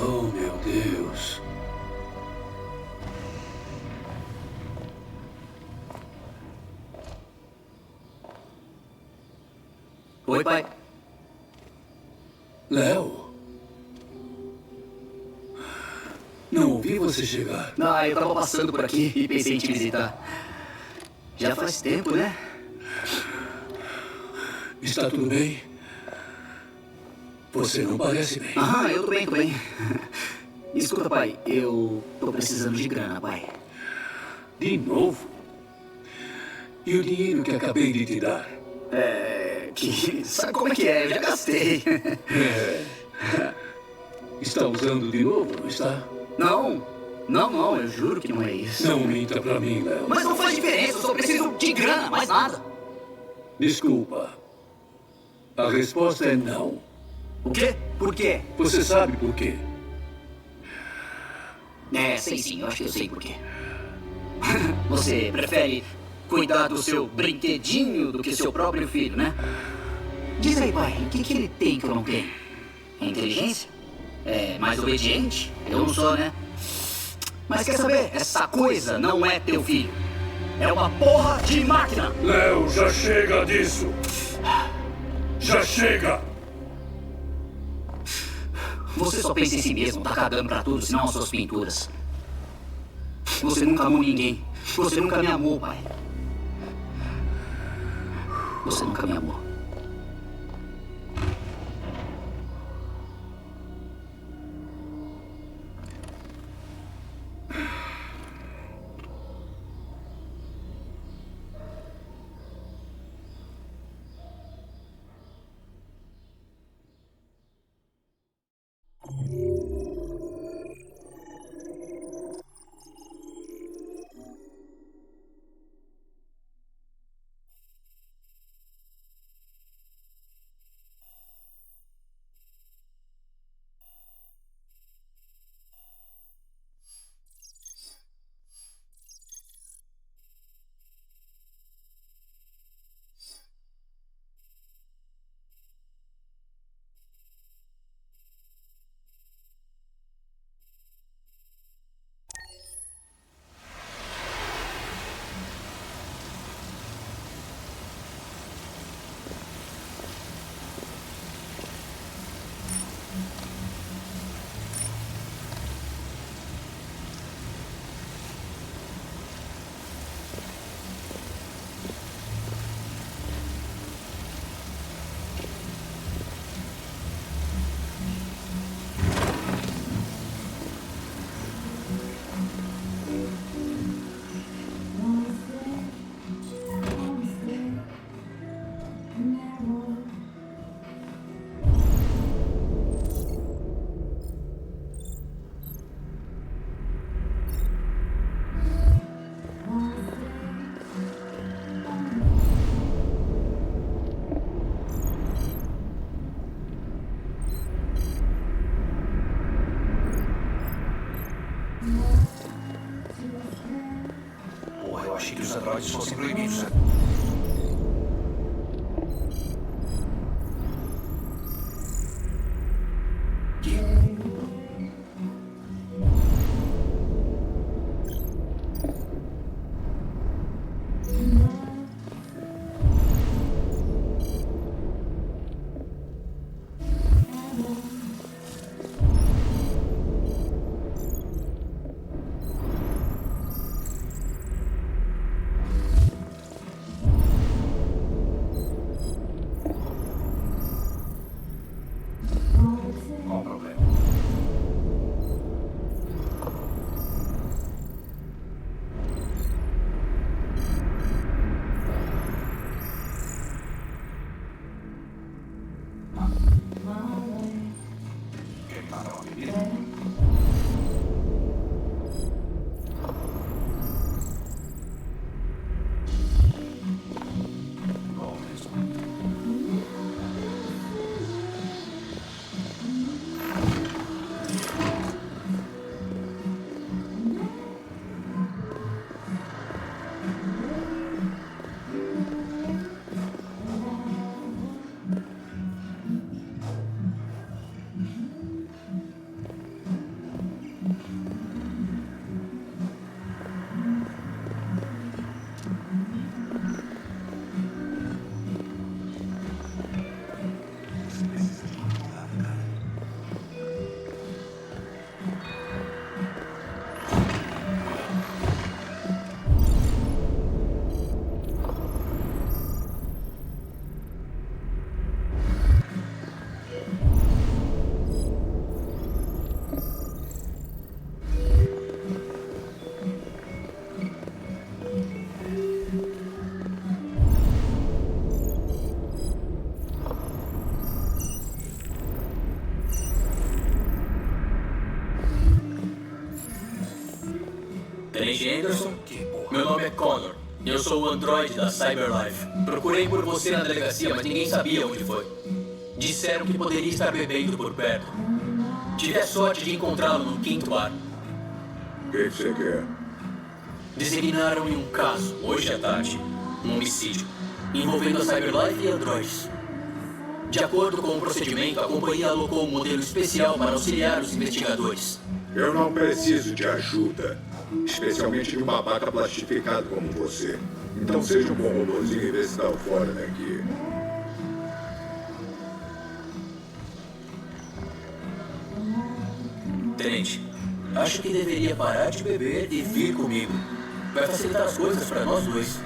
Oh, meu Deus. Oi, pai. Léo? Não ouvi você chegar. Ah, eu tava passando por aqui e pensei em te visitar. Já faz tempo, né? Está tudo bem? Você não parece bem. Ah, eu tô bem, tô bem. Escuta, pai, eu tô precisando de grana, pai. De novo? E o dinheiro que acabei de te dar? Sabe como é que é? Eu já gastei. Está usando de novo, não está? Não, eu juro que não é isso. Não minta pra mim, Léo. Mas não faz diferença, eu só preciso de grana, mais nada. Desculpa. A resposta é não. O quê? Por quê? Você sabe por quê? Sei sim, eu acho que eu sei por quê. Você prefere cuidar do seu brinquedinho do que seu próprio filho, né? Diz aí, pai, o que ele tem que eu não tenho? É inteligência? É mais obediente? Eu não sou, né? Mas quer saber? Essa coisa não é teu filho. É uma porra de máquina! Léo, já chega disso! Já chega! Você só pensa em si mesmo, tá cagando pra tudo, senão as suas pinturas. Você nunca amou ninguém. Você nunca me amou, pai. Você nunca me amou. Achei que os androides fossem proibidos. Tenente Anderson, meu nome é Connor. Eu sou o androide da CyberLife. Procurei por você na delegacia, mas ninguém sabia onde foi. Disseram que poderia estar bebendo por perto. Tive a sorte de encontrá-lo no 5º bar. O que você quer? Designaram-me um caso, hoje à tarde. Um homicídio, envolvendo a CyberLife e androides. De acordo com o procedimento, a companhia alocou um modelo especial para auxiliar os investigadores. Eu não preciso de ajuda. Especialmente de um babaca plastificado como você. Então seja um bom robozinho e vê se dá o fora daqui. Tenente, acho que deveria parar de beber e vir comigo. Vai facilitar as coisas para nós dois.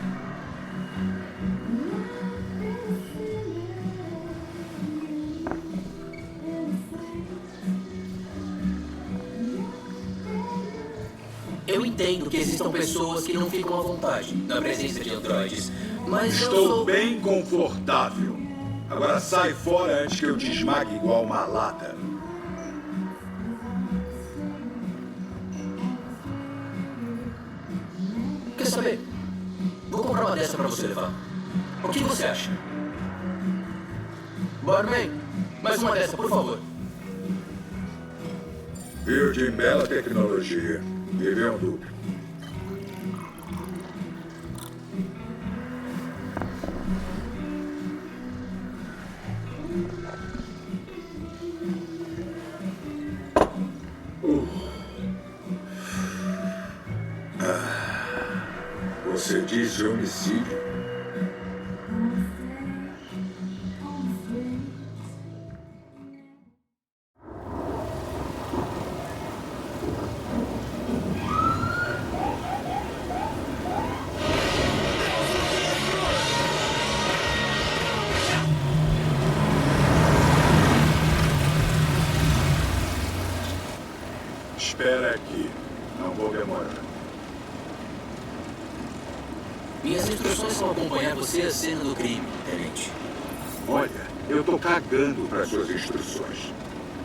Eu entendo que existam pessoas que não ficam à vontade na presença de androides, mas Estou bem confortável. Agora sai fora antes que eu te esmague igual uma lata. Quer saber? Vou comprar uma dessa pra você levar. O que você acha? Barman, mais uma dessa, por favor. Viu de bela tecnologia. Viver um duplo. Você disse homicídio? Espera aqui. Não vou demorar. Minhas instruções são acompanhar você à cena do crime, tenente. Olha, eu tô cagando para suas instruções.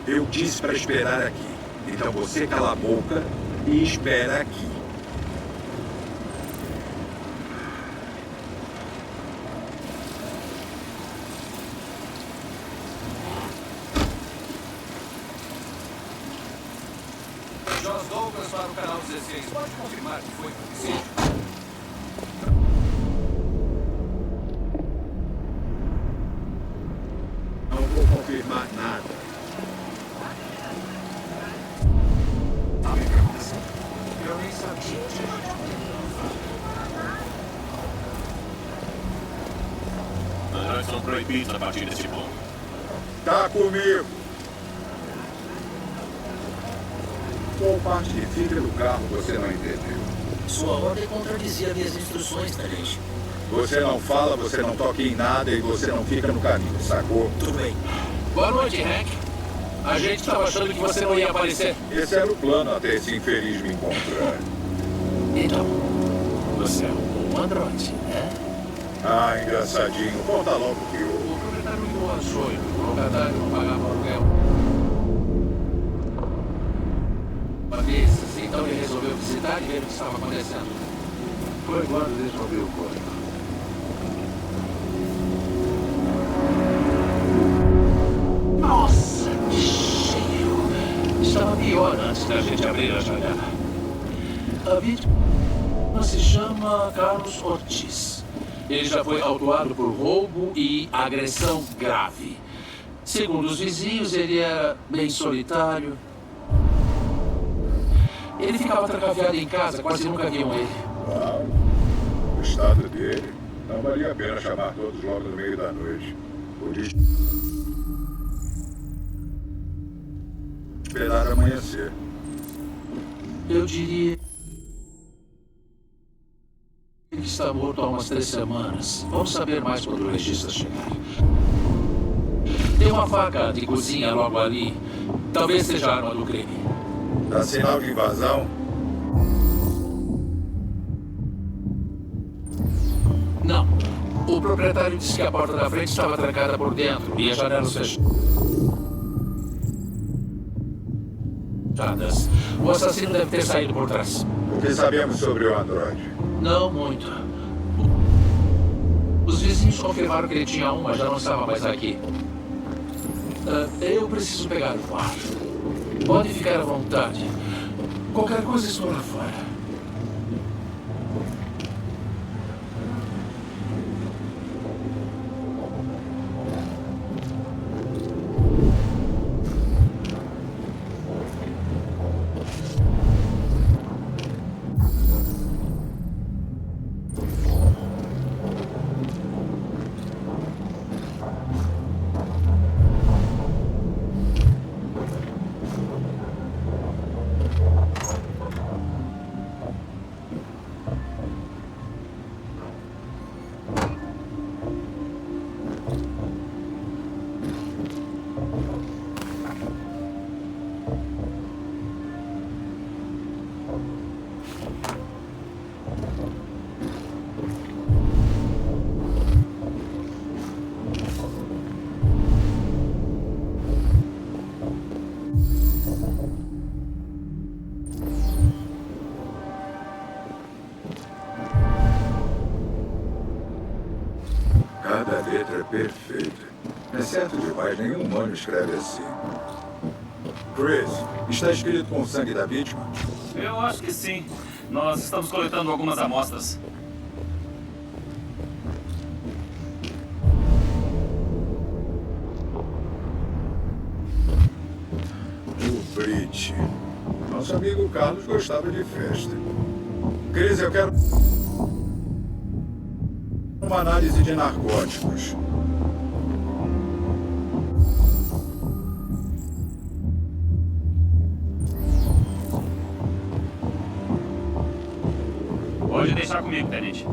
Eu disse para esperar aqui. Então você cala a boca e espera aqui. Josh Douglas para o canal 16. Pode confirmar que foi homicídio? Não vou confirmar nada. Eu nem sabia. Androides são proibidos a partir desse ponto. Tá comigo. Qual parte de fita do carro você não entendeu? Sua ordem contradizia minhas instruções, tenente. Você não fala, você não toca em nada e você não fica no caminho, sacou? Tudo bem. Boa noite, Hank. A gente estava achando que você não ia aparecer. Esse era o plano até esse infeliz me encontrar. Então, você é um bom androide, né? Ah, engraçadinho. Conta logo o que houve. O proprietário ligou a sonho. O locatário não pagava aluguel. uma vez, então ele resolveu visitar e ver o que estava acontecendo. Foi quando descobriu o corpo. Nossa, que cheiro! Estava pior antes da gente abrir a janela. A vítima se chama Carlos Ortiz. Ele já foi autuado por roubo e agressão grave. Segundo os vizinhos, ele era bem solitário. Ele ficava trancafiado em casa, quase nunca viam ele. Uau, o estado dele não valia a pena chamar todos logo no meio da noite. Por isso, esperar amanhecer. Eu diria que está morto há umas 3 semanas. Vamos saber mais quando o legista chegar. Tem uma faca de cozinha logo ali. Talvez seja a arma do crime. Dá sinal de invasão? Não. O proprietário disse que a porta da frente estava trancada por dentro e as janelas fechadas. O assassino deve ter saído por trás. O que sabemos sobre o androide? Não muito. Os vizinhos confirmaram que ele tinha um, mas já não estava mais aqui. Eu preciso pegar o ar. Pode ficar à vontade. Qualquer coisa estou lá fora. Cada letra é perfeita. É certo demais, nenhum humano escreve assim. Chris, está escrito com o sangue da vítima? Eu acho que sim. Nós estamos coletando algumas amostras. O Brit. Nosso amigo Carlos gostava de festa. Chris, eu quero uma análise de narcóticos. Pode deixar comigo, tenente.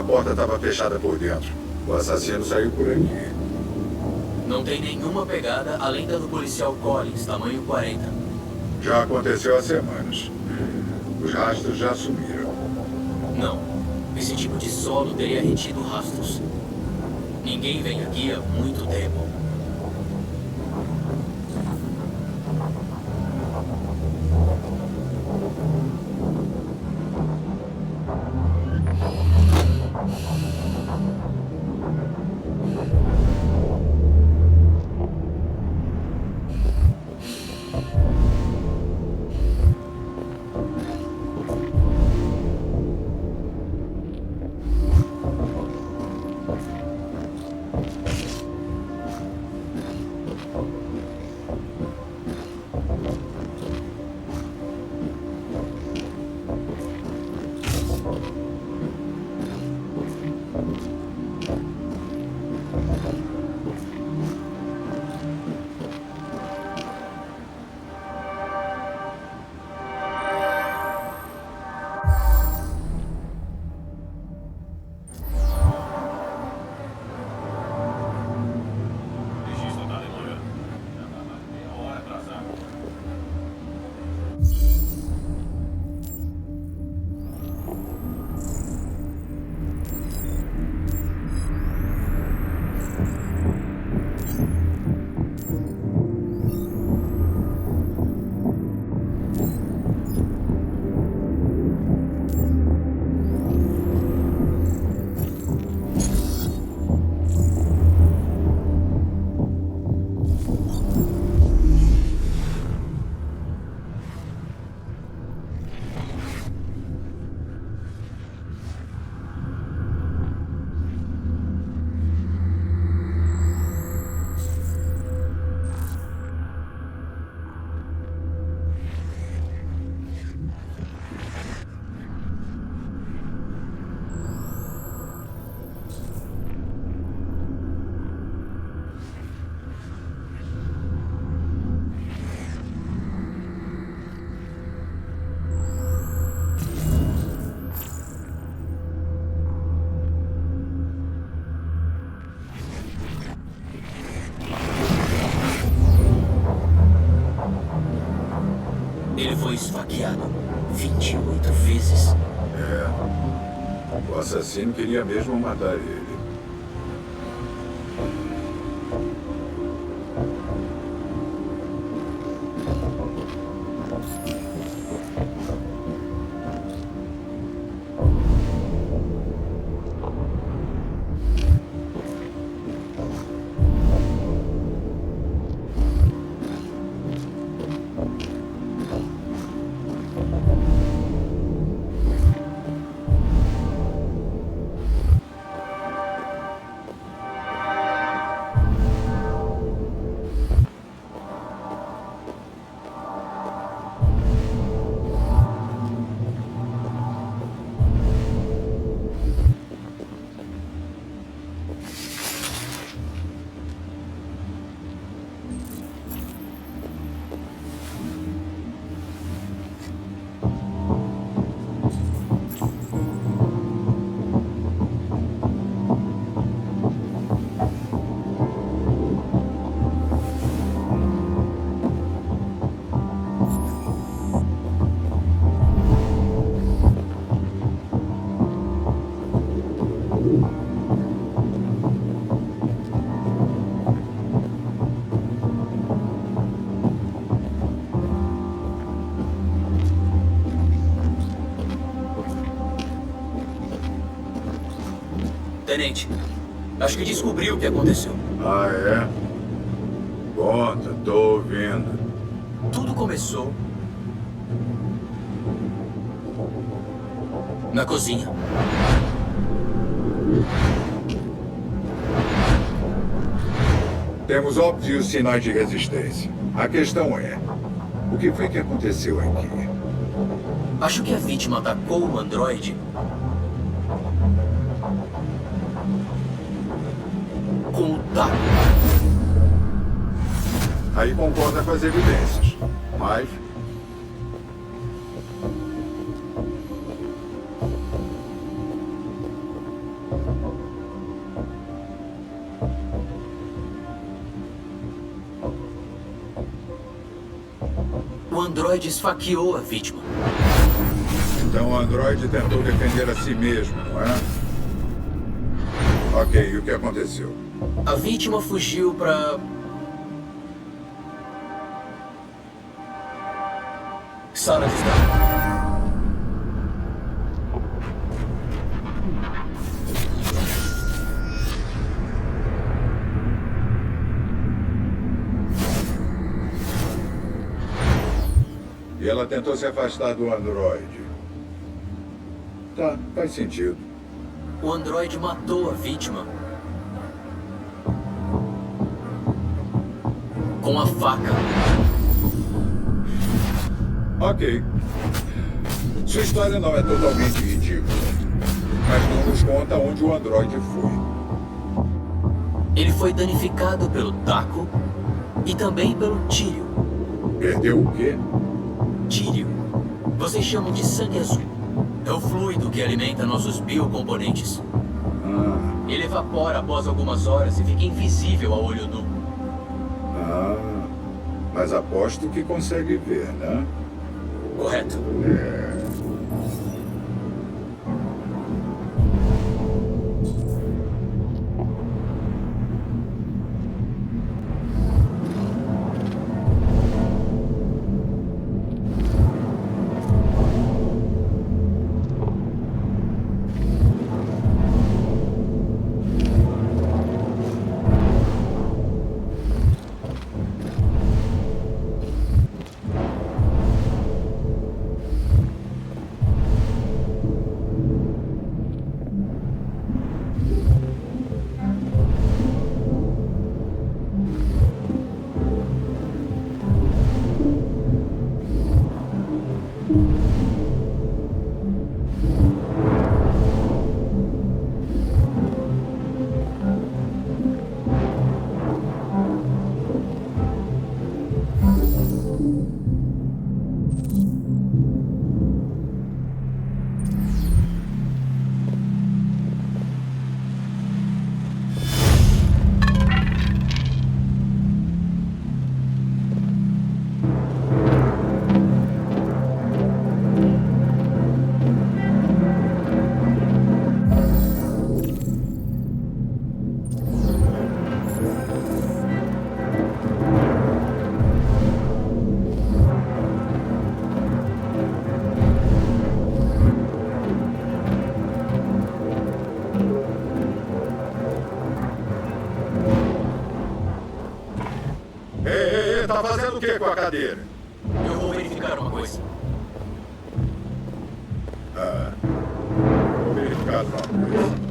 A porta estava fechada por dentro. O assassino saiu por aqui. Não tem nenhuma pegada além da do policial Collins, tamanho 40. Já aconteceu há semanas. Os rastros já sumiram. Não. Esse tipo de solo teria retido rastros. Ninguém vem aqui há muito tempo. Ele foi esfaqueado 28 vezes. É. O assassino queria mesmo matar ele. Tenente, acho que descobri o que aconteceu. Ah, é? Conta, tô ouvindo. Tudo começou na cozinha. Temos óbvios sinais de resistência. A questão é, o que foi que aconteceu aqui? Acho que a vítima atacou o androide com o taco. Aí concorda com as evidências, mas... O androide esfaqueou a vítima. Então o androide tentou defender a si mesmo, não é? Ok, e o que aconteceu? A vítima fugiu para... sala de estar. E ela tentou se afastar do androide. Tá, faz sentido. O androide matou a vítima com a faca. Ok. Sua história não é totalmente ridícula, mas não nos conta onde o androide foi. Ele foi danificado pelo Taco e também pelo Tírio. Perdeu o quê? Tírio. Vocês chamam de sangue azul. É o fluido que alimenta nossos biocomponentes. Ele evapora após algumas horas e fica invisível a olho nu. Mas aposto que consegue ver, né? Correto. Tá fazendo o que com a cadeira? Eu vou verificar uma coisa. Vou verificar uma coisa.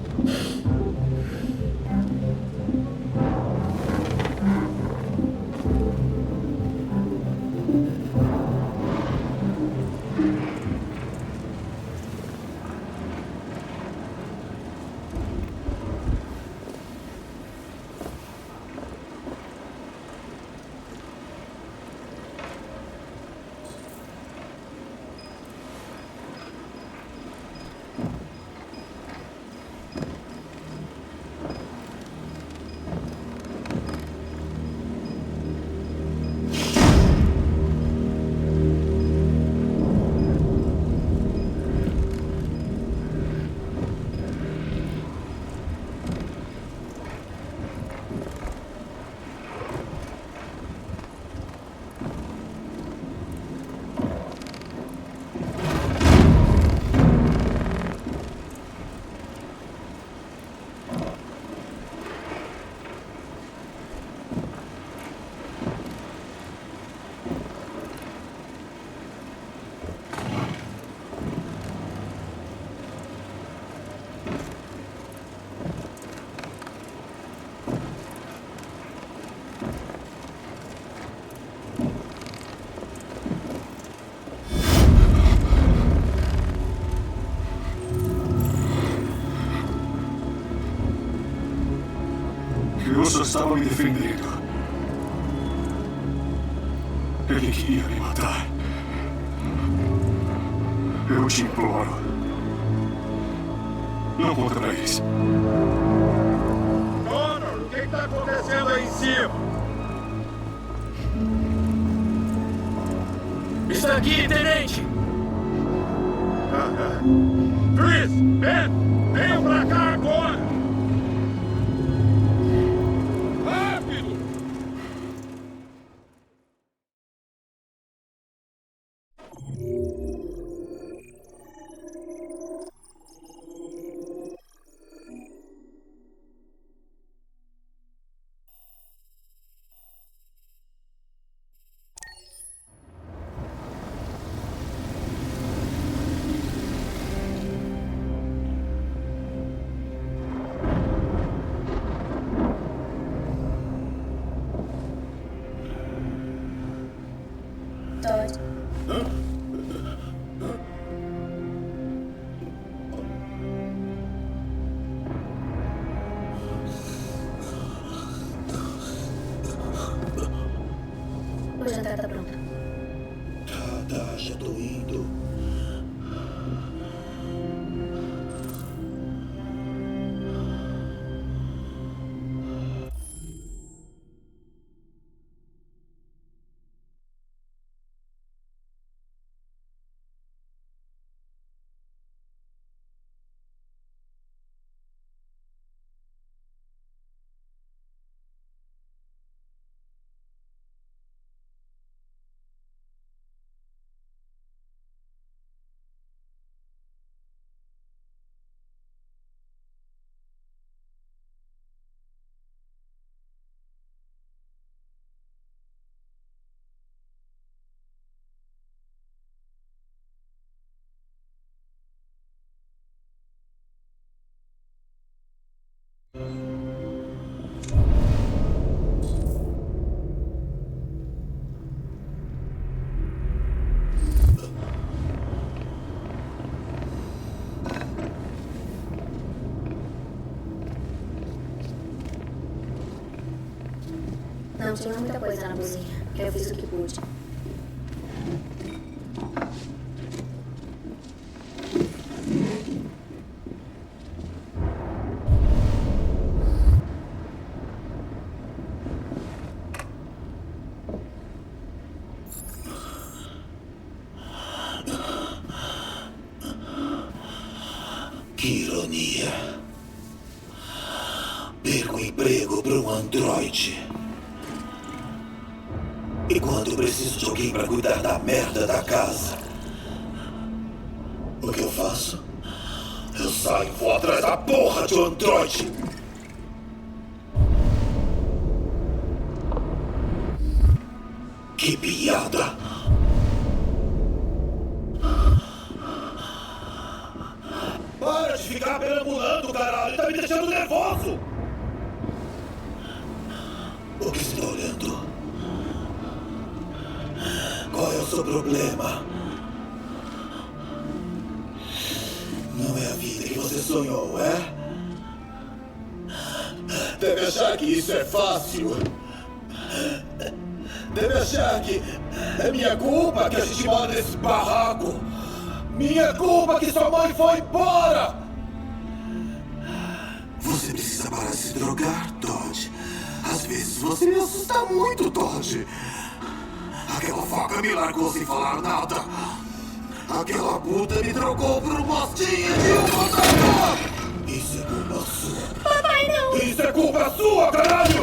Eu só estava me defendendo. Ele queria me matar. Eu te imploro. Não contra eles. Connor, o que está acontecendo aí em cima? está aqui, tenente! Chris, Ben, venham pra cá agora! Rápido! Todd. O jantar tá pronto. Tá, já tô indo. Não tinha muita coisa na cozinha. Eu fiz o que pude. Que ironia. Perco o emprego para um androide. E quando preciso de alguém para cuidar da merda da casa, o que eu faço? Eu saio e vou atrás da porra de um androide. Que piada. Para de ficar perambulando, caralho. Tá me deixando nervoso. O que você tá olhando? Qual é o seu problema? Não é a vida que você sonhou, é? Deve achar que isso é fácil. Deve achar que é minha culpa que a gente mora nesse barraco. Minha culpa que sua mãe foi embora. Você precisa parar de se drogar, Todd. Às vezes você me assusta muito, Todd. Aquela faca me largou sem falar nada. Aquela puta me trocou por um bostinha de um matador. Isso é culpa sua. Papai, não! Isso é culpa sua, caralho!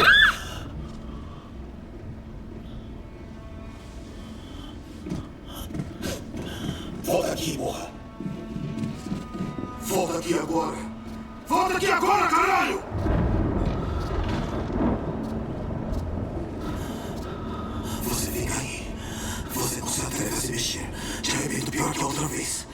Volta aqui, porra. Volta aqui agora. Volta aqui agora, caralho! Você fica aí. Você não se atreve a se mexer. Te arrebento pior que a outra vez.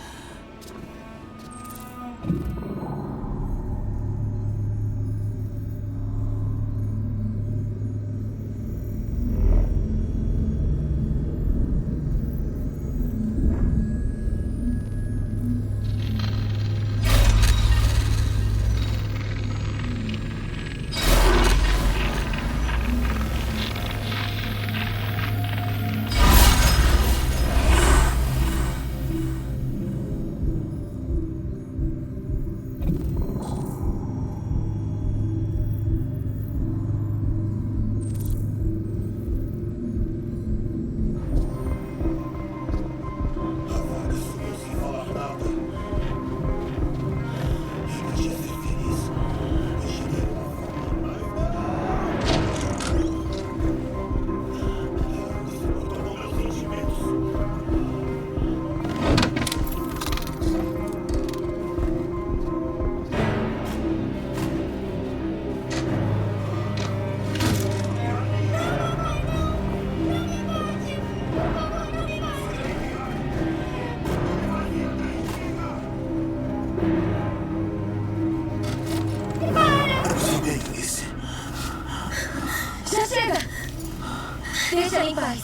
Deixa ela em paz.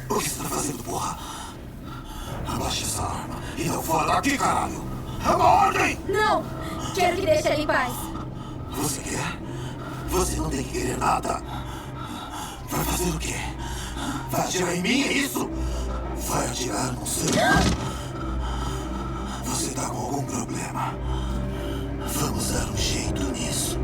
O que você tá fazendo, porra? Abaixe essa arma e não fora daqui, caralho! É uma ordem! Não! Quero que deixe ela em paz. Você quer? Você não tem que querer nada. Vai fazer o quê? Vai atirar em mim, é isso? Vai atirar no seu... Você tá com algum problema. Vamos dar um jeito nisso.